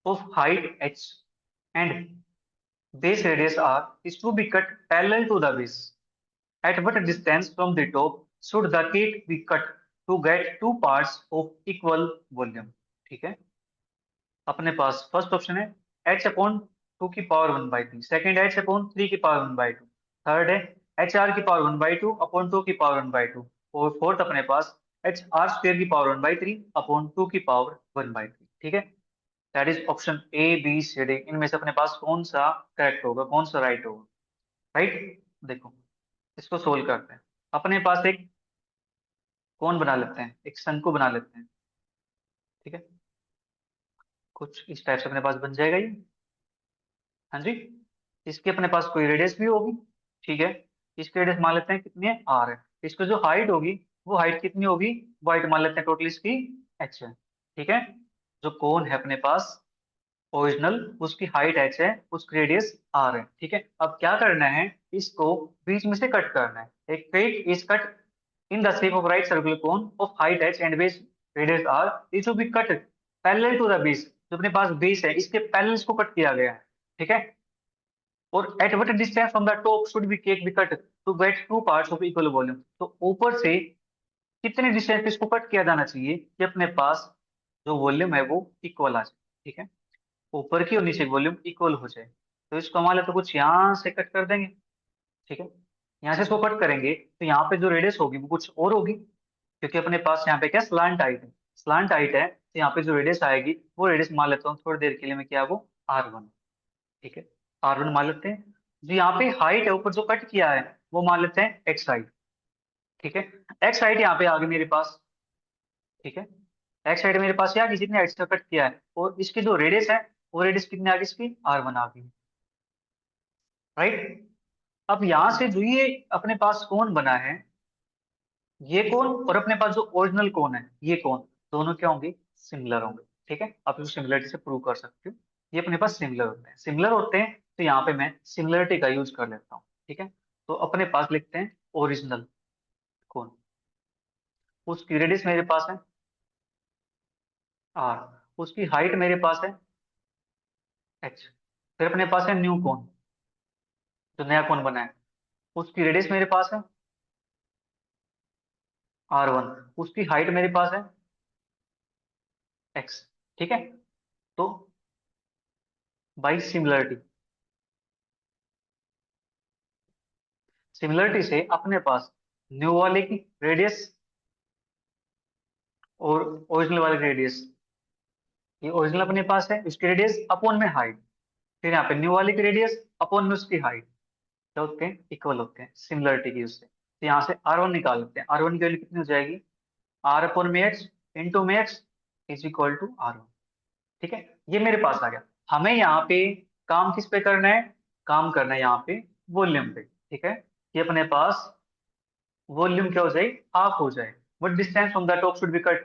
of height h and base radius r is to be cut parallel to the base. At what distance from the top should the cake be cut to get two parts of equal volume? ठीक है। अपने पास first option है h/2^3, second h/3^2, third है HR^1/2/2 और fourth अपने पास HR^1/3/2^1, ठीक है। That is option ABCD। इनमें से अपने पास कौन सा करेक्ट होगा, कौन सा राइट होगा? राइट, देखो इसको सोल्व करते हैं। अपने पास एक कौन बना लेते हैं, एक शंकु बना लेते हैं, ठीक है। कुछ इस टाइप से अपने पास बन जाएगा ये। हाँ जी। इसकी अपने पास कोई रेडियस भी होगी, ठीक है। इसकी रेडियस मान लेते हैं कितनी है, R है। इसकी जो हाइट होगी, वो हाइट कितनी होगी, वो हाइट मान लेते हैं टोटल इसकी H है, ठीक है। जो कोन है अपने पास ओरिजिनल, उसकी हाइट H है, उसकी रेडियस R है, ठीक है। अब क्या करना है, इसको बीच में से कट करना है। एक क्रेक is cut in the shape of right circular cone of height H and base radius R, it will be cut parallel to the base. जो अपने पास बेस है, इसके पैरेलल इसको कट किया गया है, ठीक है। और at what distance from the top should be cake be cut to get two parts of equal volume. तो ऊपर से कितने डिस्टेंस पे इसको कट किया जाना चाहिए कि अपने पास जो वॉल्यूम है वो इक्वल आ जाए, ठीक है। ऊपर की और नीचे की वॉल्यूम इक्वल हो जाए। तो इसको हमारे तो कुछ यहाँ से कट कर देंगे, ठीक है। यहाँ से इसको कट करेंगे तो यहाँ पे जो रेडियस होगी वो कुछ और होगी, क्योंकि अपने पास यहाँ पे क्या स्लांट हाइट है, स्लांट हाइट है, तो यहाँ पे जो रेडियस आएगी वो रेडियस मान लेता हूँ थोड़ी देर के लिए मैं, क्या है वो R1, ठीक है। R1 मान लेते हैं। जो यहाँ पे हाइट है ऊपर जो कट किया है, वो मान लेते हैं एक्स हाइट, ठीक है। एक्स हाइट यहाँ पे आ गई मेरे पास, ठीक है। एक्स हाइट मेरे पास यहाँ की जितने हाइट से कट किया है, और इसकी जो रेडियस है, वो रेडियस कितनी आ गई इसकी, R1 आ गई, राइट। अब यहाँ से जो ये अपने पास कौन बना है, ये कौन और अपने पास जो ओरिजिनल कौन है ये कौन, दोनों क्या होंगे, सिमिलर होंगे, ठीक है। आप इसको सिमिलरिटी से प्रूव कर सकते हो। ये अपने पास सिमिलर होते हैं, सिमिलर होते हैं, तो यहाँ पे मैं सिमिलरिटी का यूज कर लेता हूँ, ठीक है। तो अपने पास लिखते हैं ओरिजिनल कौन, उसकी रेडियस मेरे पास है R, उसकी हाइट मेरे पास है H। फिर अपने पास है न्यू कौन, जो नया कौन बना है, उसकी रेडियस मेरे पास है R1, उसकी हाइट मेरे पास है X, ठीक है। तो बाई सिमिलरिटी, सिमिलरिटी से अपने पास न्यू वाले की रेडियस और ओरिजिनल वाले की रेडियस, ये ओरिजिनल अपने पास है, उसकी रेडियस अपॉन में हाइट, फिर यहाँ पे न्यू वाले की रेडियस अपॉन में उसकी हाइट, क्या होते हैं, इक्वल होते हैं सिमिलरिटी की उससे। तो यहाँ से R1 निकाल लेते हैं। R1 की वैल्यू कितनी हो जाएगी, R/x इंटू में x is equal to R1, ठीक है। ये मेरे पास आ गया। हमें यहाँ पे काम किस पे करना है, काम करना है यहाँ पे वॉल्यूम पे, ठीक है। ये अपने पास वॉल्यूम क्या हो जाए, हाफ हो जाए। What distance from the top should be cut,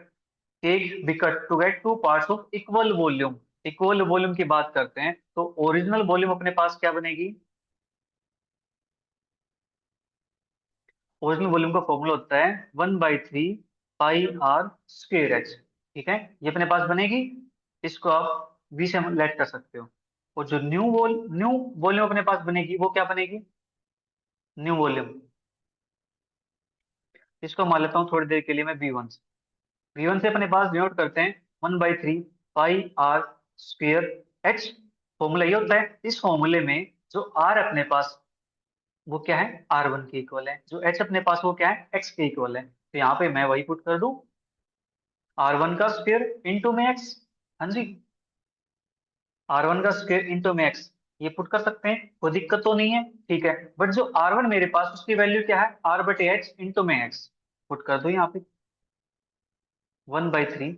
cake be cut to get two parts of equal volume. Equal volume की बात करते हैं तो ओरिजिनल वॉल्यूम अपने पास क्या बनेगी, ओरिजिनल वॉल्यूम का फॉर्मूला होता है 1/3 पाई r स्क्वेयर एच। ठीक है, ये अपने पास बनेगी। इसको आप v से लेट कर सकते हो। और जो न्यू वॉल्यूम अपने पास बनेगी वो क्या बनेगी? न्यू वॉल्यूम, इसको मान लेता हूँ थोड़ी देर के लिए मैं v1 से। v1 से अपने पास डिनोट करते हैं 1/3 pi r square H. Formula ये होता है, इस फॉर्मूले में जो r अपने पास वो क्या है, r1 के इक्वल है, जो h अपने पास वो क्या है, x के इक्वल है। तो यहाँ पे मैं वही पुट कर दूं, r1 का स्क्वायर इंटू में x। हाँ जी, r1 का स्क्वायर इंटू में x, ये पुट कर सकते हैं, कोई दिक्कत तो नहीं है। ठीक है, बट जो r1 मेरे पास उसकी वैल्यू क्या है, r/h इंटू में x। पुट कर दो यहाँ पे 1/3,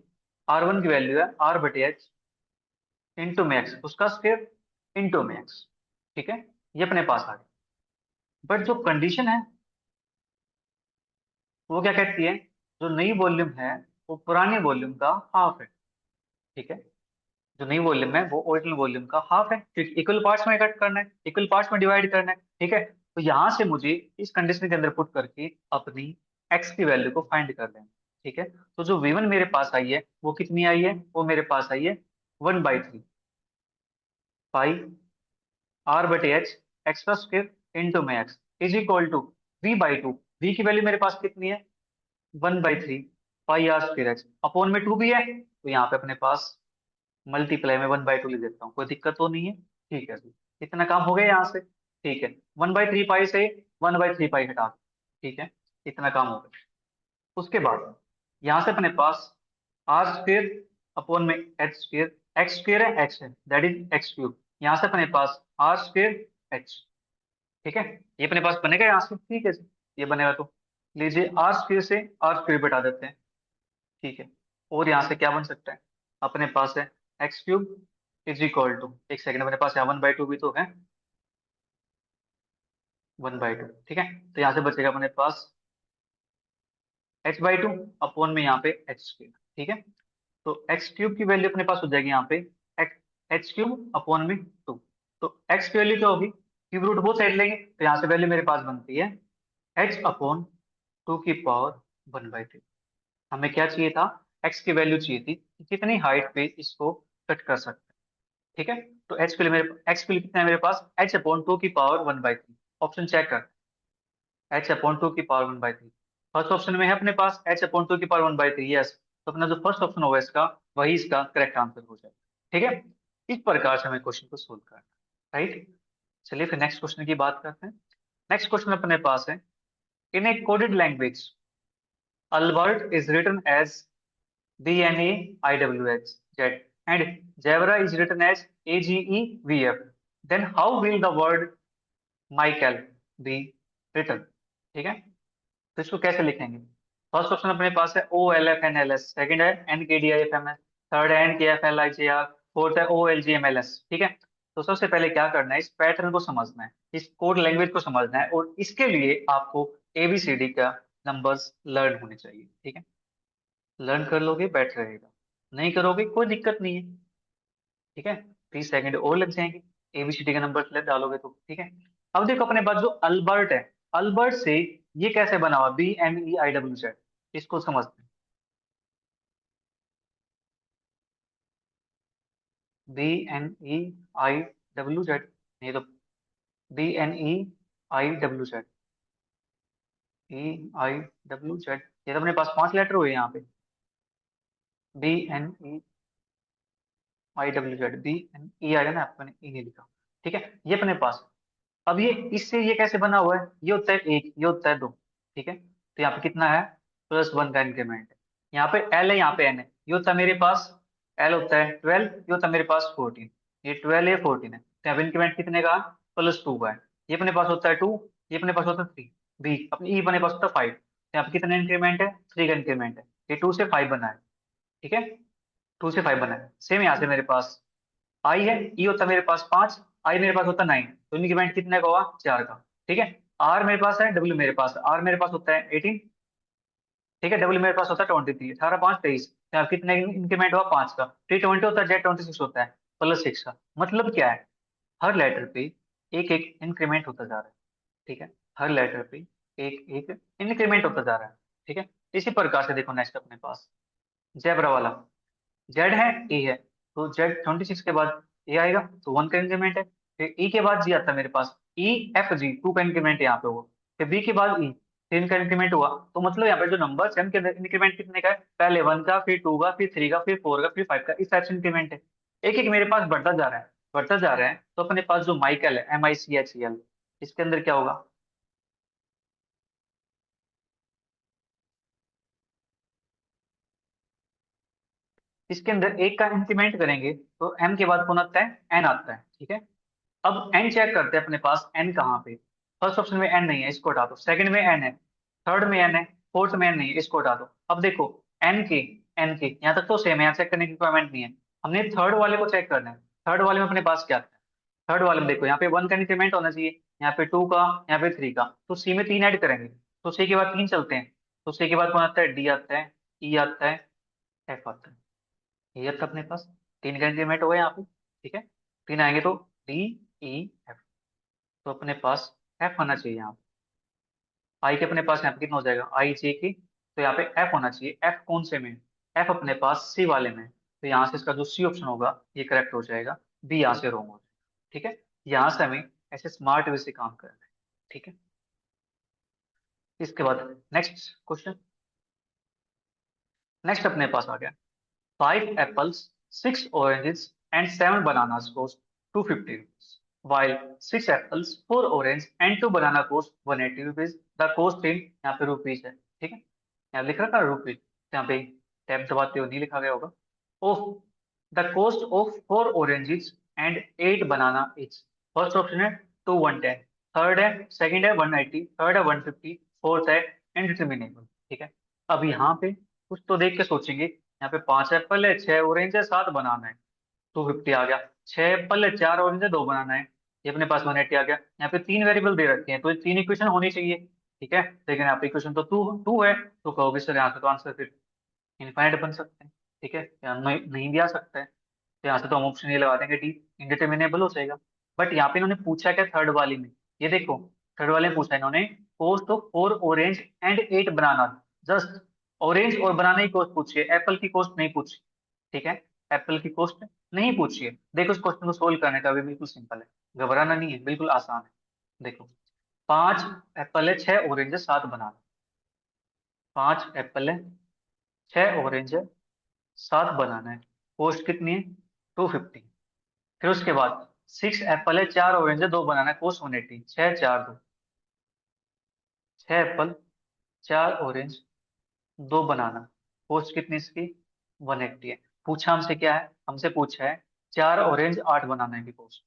r1 की वैल्यू है r/h इंटू में x, उसका स्क्वायर इंटू में x। ठीक है, ये अपने पास आ गया। बट जो कंडीशन है वो क्या कहती है, जो नई वॉल्यूम है वो पुरानी वॉल्यूम का हाफ है। ठीक है, जो नई वॉल्यूम है वो ओरिजिनल वॉल्यूम का हाफ है, क्योंकि इक्वल पार्ट्स में कट करना है, इक्वल पार्ट्स में डिवाइड करना है। ठीक है, तो यहां से मुझे इस कंडीशन के अंदर पुट करके अपनी एक्स की वैल्यू को फाइंड कर लेना। ठीक है, तो जो v1 मेरे पास आई है वो कितनी आई है, वो मेरे पास आई है 1/3 पाई r/h एक्स का स्क्वायर इंटू में x is equal to v/2। v की वैल्यू मेरे पास कितनी है, 1/3 pi r square H, upon में 2 भी है, तो यहाँ पे अपने पास मल्टीप्लाई में 1/2 लिख देता हूँ, कोई दिक्कत तो नहीं है। ठीक है जी, इतना काम हो गया यहाँ से। ठीक है, 1/3 पाई से 1/3 पाई हटा दो। ठीक है, इतना काम हो गया। उसके बाद यहाँ से अपने पास आर स्क्वेयर अपॉन में एच स्क्वेयर, एक्स स्क्वेयर है, एक्स है, दैट इज एक्स क्यूब। यहाँ से अपने पास आर स्क्वेयर एच। ठीक है, ये अपने पास बनेगा यहाँ से। ठीक है जी, ये बनेगा तो लीजिए आर स्क्वेयर से आर स्क्वेयर बटा देते हैं। ठीक है, और यहाँ से क्या बन सकता है, अपने पास है x cube is equal to, एक सेकंड, अपने पास है 1/2 भी तो है, 1/2। ठीक है, तो यहाँ से बचेगा अपने पास h/2 अपॉन में यहाँ पे एच स्क्यूब। ठीक है, तो एक्स क्यूब की वैल्यू अपने पास हो जाएगी यहाँ पे एच क्यूब अपॉन में 2। तो एक्स की वैल्यू क्या होगी, क्यूब रूट बोथ साइड लेंगे, तो यहाँ से वैल्यू मेरे पास बनती है h/2 हमें क्या चाहिए था, एक्स की वैल्यू चाहिए थी कि कितनी हाइट पे इसको कट कर सकते हैं। ठीक है, तो एक्स के लिए कितना है मेरे पास, h/2 ऑप्शन चेक कर, h/2 फर्स्ट ऑप्शन में है अपने पास h/2 यस। तो अपना जो फर्स्ट ऑप्शन होगा इसका, वही इसका करेक्ट आंसर हो जाएगा। ठीक है, इस प्रकार से हमें क्वेश्चन को सोल्व करना है, राइट। चलिए फिर नेक्स्ट क्वेश्चन की बात करते हैं। नेक्स्ट क्वेश्चन अपने पास है, in a coded language Albert is written as BNAIWH and zebra is written as AGEVF, then how will the word Michael be written? ठीक है, तो इसको कैसे लिखेंगे? फर्स्ट ऑप्शन अपने पास है OLFNLS, सेकंड है NKDIFMS, थर्ड है NKFLIJR, फोर्थ है OLGMLS। ठीक है, तो सबसे पहले क्या करना है, इस पैटर्न को समझना है, इस कोड लैंग्वेज को समझना है, और इसके लिए आपको ABCD का नंबर्स लर्न होने चाहिए। ठीक है, लर्न कर लोगे बेटर रहेगा, नहीं करोगे कोई दिक्कत नहीं है। ठीक है, 30 सेकंड और लग जाएंगे, एबीसीडी का नंबर डालोगे तो। ठीक है, अब देखो अपने पास जो अल्बर्ट है, अल्बर्ट से ये कैसे बना हुआ, BNEIWZ, इसको समझते हैं। BNEIWZ, नहीं तो BNEIWZ, EIWZ, ये तो अपने पास 5 लेटर हुए यहाँ पे, BNEIWZ, BNE आएगा ना, मैंने ई नहीं लिखा। ठीक है, ये अपने पास, अब ये इससे ये कैसे बना हुआ है, ये होता है 1, ये होता है 2। ठीक है, तो यहाँ पे कितना है, +1 का इंक्रीमेंट है। यहाँ पे L है, यहाँ पे N है, ये होता है मेरे पास, L होता है 12, ये होता है मेरे पास 14, ये 12 है 14 है, तो यहाँ पे इंक्रीमेंट कितने का, +2 का है। ये अपने पास होता है 2, ये अपने पास होता है 3, बी अपने ई अपने पास होता है 5, तो यहाँ पे कितना इंक्रीमेंट है, 3 का इंक्रीमेंट है, ये 2 से 5 बना है। ठीक है, 2 से 5 बना है। सेम यहाँ से मेरे पास आई है, ई होता है मेरे पास 5, आई मेरे पास होता है 9, तो इनकी बैंड कितने का हुआ, 4 का। ठीक है, आर मेरे पास है, डब्ल्यू मेरे पास है, आर मेरे पास होता है 18, ठीक है, डब्ल्यू मेरे पास होता है 23, 18 5 23, तो यहाँ कितने इंक्रीमेंट हुआ, 5 का। T20 होता है, Z26 होता है, +6 का। मतलब क्या है, हर लेटर पे एक एक इंक्रीमेंट होता जा रहा है। ठीक है, हर लेटर पे एक एक इंक्रीमेंट होता जा रहा है। ठीक है, इसी प्रकार से देखो नेक्स्ट अपने पास जेब्रा वाला, जेड है, ई है, तो जेड 26 के बाद ए आएगा, तो 1 का इंक्रीमेंट है। फिर ई के बाद जी आता है मेरे पास, ई एफ जी 2 का इंक्रीमेंट यहाँ पे हुआ। फिर बी के बाद ई 3 का इंक्रीमेंट हुआ। तो मतलब यहाँ पे जो नंबर है उनके इंक्रीमेंट कितने का है, पहले 1 का, फिर 2 का, फिर 3 का, फिर 4 का, फिर 5 का, इस टाइप से इंक्रीमेंट है। एक एक मेरे पास बढ़ता जा रहा है, बढ़ता जा रहा है। तो अपने पास जो माइकल है, MICHEL, इसके अंदर क्या होगा, इसके अंदर एक का इंक्रीमेंट करेंगे तो एम के बाद कौन आता है, एन आता है। ठीक है, अब एन चेक करते हैं अपने पास एन कहाँ पे। फर्स्ट ऑप्शन में एन नहीं है, इसको हटा दो। सेकंड में एन है, थर्ड में एन है, फोर्थ में एन नहीं है, इसको हटा दो। अब देखो एन के, एन के यहाँ तक तो सेम है, यहाँ चेक करने की रिक्वायरमेंट नहीं है। हमने थर्ड वाले को चेक करना है। थर्ड वाले में अपने पास क्या आता है, थर्ड वाले में देखो यहाँ पे 1 का इंक्रीमेंट होना चाहिए, यहाँ पे 2 का, यहाँ पे 3 का। तो सी में 3 ऐड करेंगे, तो सी के बाद 3 चलते हैं। तो सी के बाद कौन आता है, डी आता है, ई आता है, एफ आता है। ये था अपने पास 3 का इंक्रीमेंट हो गया यहाँ पे। ठीक है, 3 आएंगे तो डी, ई, एफ। तो अपने पास एफ होना चाहिए यहाँ पे। आई के अपने पास यहाँ पे कितना हो जाएगा, आई जे की, तो यहाँ पे एफ होना चाहिए। एफ कौन से में, एफ अपने पास सी वाले में। तो यहाँ से इसका जो सी ऑप्शन होगा ये करेक्ट हो जाएगा, बी यहाँ से रॉन्ग हो जाएगा। ठीक है, यहाँ से हमें ऐसे स्मार्ट वे से काम करना है। ठीक है, इसके बाद नेक्स्ट क्वेश्चन, नेक्स्ट अपने पास आ गया, 5 apples, 6 oranges, and 7 bananas cost 250 rupees. While 6 apples, 4 orange, and 2 banana cost 180 rupees. The cost in यहाँ पे रुपीज है। ठीक है, यहाँ लिख रखा है रुपीज, यहाँ पे टैब दबाते हो नहीं लिखा गया होगा। Oh, the cost of 4 oranges and 8 banana each. First option है 2 110, थर्ड है, सेकंड है 180, थर्ड है 150, फोर्थ है इनडिटर्मिनेबल। ठीक है, अब यहाँ पे कुछ तो देख के सोचेंगे। यहाँ पे 5 एप्पल है, 6 ऑरेंज है, 7 बनाना है, 250 आ गया। 6 एप्पल है, 4 ऑरेंज है, 2 बनाना है, ये अपने पास 180 आ गया। यहाँ पे 3 वेरिएबल दे रखे हैं, तो ये 3 इक्वेशन होनी चाहिए। ठीक है, लेकिन यहाँ पे इक्वेशन तो टू टू है, तो कहोगे सर यहाँ से तो आंसर फिर इनफाइनाइट बन सकते हैं। ठीक है, यहाँ नहीं, नहीं भी आ सकता है, तो यहाँ से तो हम ऑप्शन ये लगा देंगे डी, इंडिटर्मिनेबल हो जाएगा। बट यहाँ पे इन्होंने पूछा क्या थर्ड वाली में, ये देखो थर्ड वाले में पूछा इन्होंने cost of 4 orange and 8 banana. Just orange और बनाना की कॉस्ट पूछी है, एप्पल की कॉस्ट नहीं पूछी। ठीक है, एप्पल की कॉस्ट नहीं पूछी है। देखो इस क्वेश्चन को सोल्व करने का भी बिल्कुल सिंपल है, घबराना नहीं है, बिल्कुल आसान है। देखो 5 एप्पल है, 6 ऑरेंज है, 7 बनाना। 5 एप्पल है, 6 ऑरेंज है, 7 बनाना है, कॉस्ट कितनी है, 250। फिर उसके बाद 6 एप्पल है, 4 ऑरेंज है, 2 बनाना है, कॉस्ट 180। 6 4 2, 6 एप्पल, 4 ऑरेंज, 2 बनाना, कॉस्ट कितनी इसकी, 180 है। पूछा हमसे क्या है, हमसे पूछा है 4 ऑरेंज 8 बनाना की कॉस्ट,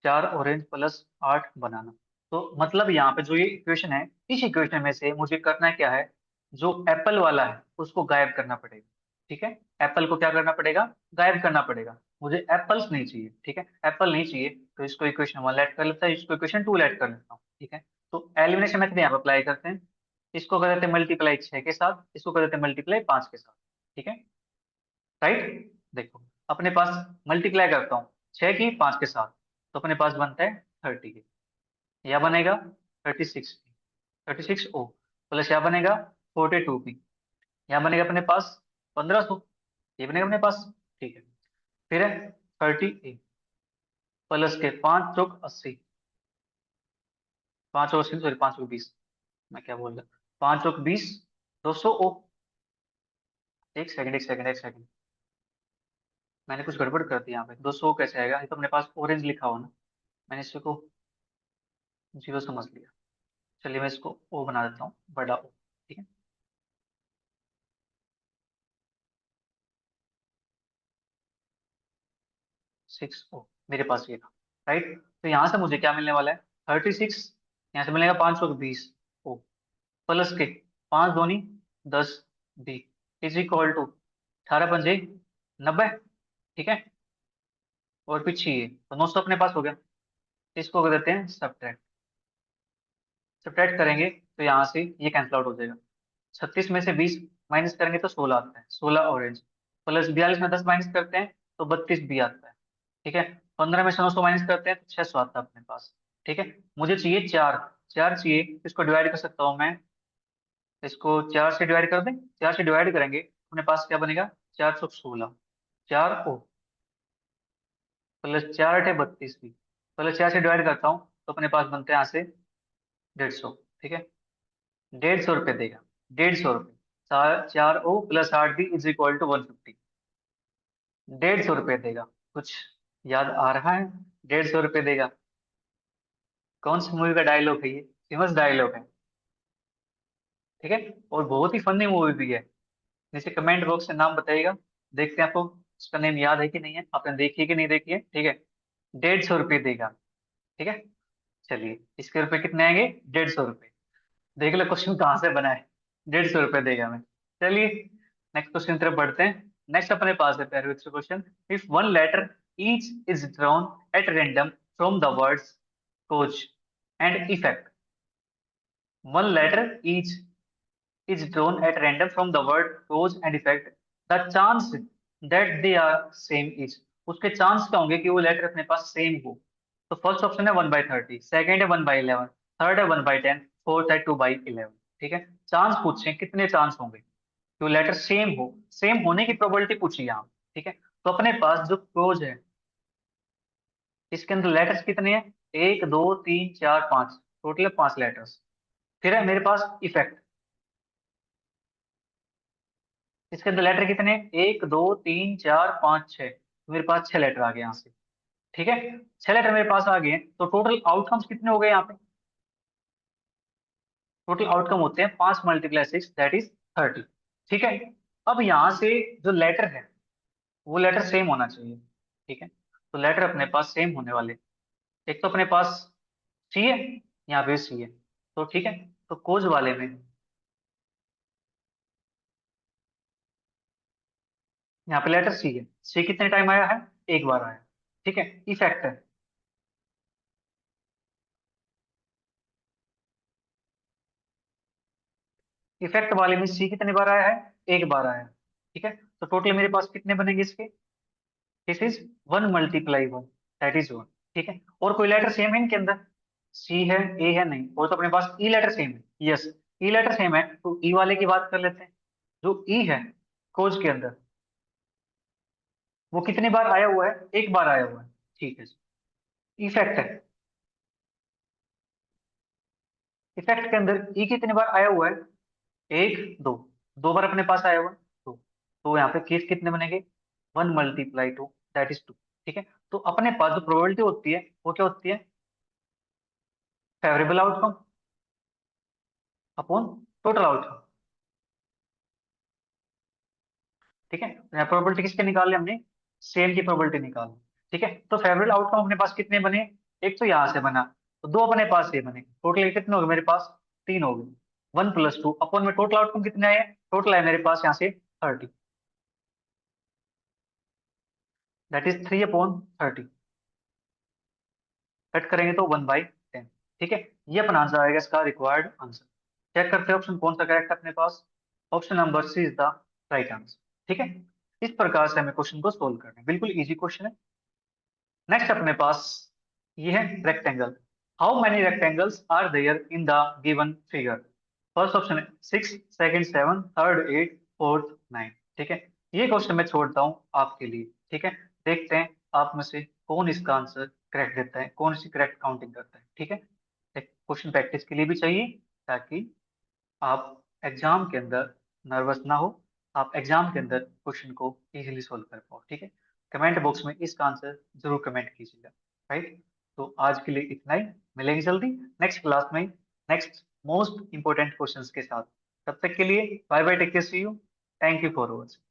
4 ऑरेंज प्लस 8 बनाना। तो मतलब यहाँ पे जो ये इक्वेशन है, इस इक्वेशन में से मुझे करना क्या है, जो एप्पल वाला है उसको गायब करना पड़ेगा। ठीक है, एप्पल को क्या करना पड़ेगा, गायब करना पड़ेगा। मुझे एप्पल्स नहीं चाहिए। ठीक है, एप्पल नहीं चाहिए, तो इसको इक्वेशन 1 ऐड कर लेता है, इसको इक्वेशन 2 ऐड कर लेता हूँ। ठीक है, तो एलिमिनेशन मेथड यहाँ पे अप्लाई करते हैं। इसको कर देते हैं मल्टीप्लाई 6 के साथ, इसको कर देते हैं मल्टीप्लाई 5 के साथ। ठीक है, राइट। देखो अपने पास मल्टीप्लाई करता हूँ 6 की 5 के साथ, तो अपने पास बनता है 30 के, यह बनेगा 36 की, 36 ओ, प्लस यह बनेगा 42 की, यहाँ बनेगा अपने पास 1500, ये बनेगा अपने पास। ठीक है, फिर है 30 ए, प्लस के 5 चौक 80, 5 और 80 सॉरी 5 और 20, मैं क्या बोल रहा, 5 और 20, 200 ओ। एक सेकंड, मैंने कुछ गड़बड़ कर दी यहाँ पे, 200 कैसे आएगा, ये तो अपने पास ऑरेंज लिखा हुआ ना, मैंने इसको जीरो समझ लिया। चलिए मैं इसको ओ बना देता हूँ, बड़ा ओ। ठीक है, 6 ओ मेरे पास ये था, राइट। तो यहाँ से मुझे क्या मिलने वाला है, 36, यहाँ से मिलेगा 5 और 20 ओ, प्लस के 5 दूनी 10 बी, इज इक्वल टू 18 पंजे 90। ठीक है, और पीछे ये तो 900 अपने पास हो गया। इसको कर देते हैं सब्ट्रैक्ट, सब्ट्रैक्ट करेंगे तो यहाँ से ये कैंसिल आउट हो जाएगा। 36 में से 20 माइनस करेंगे तो 16 आता है, 16 ऑरेंज, प्लस 42 में 10 माइनस करते हैं तो 32 बी आता है। ठीक है, 15 में से 900 माइनस करते हैं तो 600 आता है अपने पास। ठीक है, मुझे चाहिए 4, 4 चाहिए, इसको डिवाइड कर सकता हूँ मैं। इसको 4 से डिवाइड कर दें, 4 से डिवाइड करेंगे अपने पास क्या बनेगा, 416। 4 ओ प्लस 4 × 32 भी, पहले 4 से डिवाइड करता हूँ तो अपने पास बनते हैं यहाँ से 150। ठीक है, 150 रुपये देगा, 150 रुपये। 4 ओ + 8 भी = 150। 150 रुपये देगा। कुछ याद आ रहा है? 150 रुपये देगा। कौन सी मूवी का डायलॉग है ये? फेमस डायलॉग है। ठीक है, और बहुत ही फनी मूवी भी है। नीचे कमेंट बॉक्स में नाम बताइएगा, देखते हैं आपको उसका नेम याद है कि नहीं है, आपने देखी है कि नहीं देखी है। ठीक है, 150 रुपये देगा। ठीक है, चलिए इसके रुपए कितने आएंगे, 150 रुपये। देख लो क्वेश्चन कहाँ से बना है, 150 रुपये देगा हमें। चलिए नेक्स्ट क्वेश्चन की तरफ बढ़ते हैं। नेक्स्ट अपने पास है प्यारे बच्चों question, if one letter each is drawn at random from the words cause and effect. One letter each is drawn at random from the word cause and effect, the chance that they are same is, उसके chance क्या होंगे कि वो letter अपने पास same हो। तो first option है 1/30, second है 1/11, थर्ड है 1/10, फोर्थ है 2/11। ठीक है, चांस पूछे कितने चांस होंगे कि वो लेटर सेम हो, सेम होने की प्रोबेबिलिटी पूछी यहाँ। ठीक है, तो अपने पास जो क्लोज है इसके अंदर लेटर्स कितने हैं, 1 2 3 4 5, टोटल 5 लेटर्स। फिर है मेरे पास इफेक्ट, इसके अंदर लेटर कितने, 1 2 3 4 5 6, तो मेरे पास 6 लेटर आ गए यहाँ से। ठीक है, 6 लेटर मेरे पास आ गए हैं, तो टोटल आउटकम्स कितने हो गए यहाँ पे। टोटल आउटकम होते हैं 5 × 6 दैट इज 30। ठीक है, अब यहाँ से जो लेटर है वो लेटर सेम होना चाहिए। ठीक है, तो लेटर अपने पास सेम होने वाले, एक तो अपने पास सी है, यहाँ पे सी है, तो ठीक है, तो कोज वाले में यहाँ पे लेटर सी है, सी कितने टाइम आया है, एक बार आया। ठीक है, इफेक्ट है, इफेक्ट वाले में सी कितने बार आया है, एक बार आया। ठीक है, तो टोटल मेरे पास कितने बनेंगे इसके, दिस इज 1 × 1 दैट इज 1। ठीक है, और कोई लेटर सेम है इनके अंदर, सी है, ए है, नहीं, और तो अपने पास ई लेटर सेम है, यस, ई लेटर सेम है, तो ई वाले की बात कर लेते हैं। जो ई है कोज के अंदर, वो कितनी बार आया हुआ है, एक बार आया हुआ है। ठीक है, इफेक्ट है, इफेक्ट के अंदर ई कितनी बार आया हुआ है, 1 2, 2 बार अपने पास आया हुआ है, तो यहाँ पे केस कितने बनेंगे, 1 × 2 दैट इज 2। ठीक है, तो अपने पास जो प्रोबेबिलिटी होती है वो क्या होती है, favourable outcome upon total outcome. ठीक है, यहाँ प्रोबेबिलिटी किसके निकाल ली हमने, सेम की प्रोबेबिलिटी निकाल ली। ठीक है, तो फेवरेबल आउटकम अपने पास कितने बने, एक तो यहाँ से बना, तो 2 अपने पास ये बने, टोटल कितने हो गए मेरे पास, 3 हो गए। 1 + 2 अपॉन में टोटल आउटकम कितने आए, टोटल है मेरे पास यहाँ से 30, दैट इज 3/30। कट करेंगे तो 1/10। ठीक है, ये अपना आंसर आएगा, इसका रिक्वायर्ड आंसर। चेक करते हैं ऑप्शन कौन सा करेक्ट है अपने पास, option number C is the right answer. ठीक है, इस प्रकार से हमें क्वेश्चन को सोल्व करना है, बिल्कुल इजी क्वेश्चन है। नेक्स्ट अपने पास ये है rectangle, how many rectangles are there in the given figure. First option है 6, सेकंड 7, थर्ड 8, फोर्थ 9। ठीक है, ये क्वेश्चन मैं छोड़ता हूँ आपके लिए। ठीक है, देखते हैं आप में से कौन इसका आंसर करेक्ट देता है, कौन सी करेक्ट काउंटिंग करता है। ठीक है, एक क्वेश्चन प्रैक्टिस के लिए भी चाहिए, ताकि आप एग्जाम के अंदर नर्वस ना हो, आप एग्जाम के अंदर क्वेश्चन को इजीली सोल्व कर पाओ। ठीक है, कमेंट बॉक्स में इसका आंसर जरूर कमेंट कीजिएगा। राइट, तो आज के लिए इतना ही, मिलेंगे जल्दी नेक्स्ट क्लास में नेक्स्ट मोस्ट इंपोर्टेंट क्वेश्चंस के साथ। तब तक के लिए bye bye, take care, see you, thank you for watching.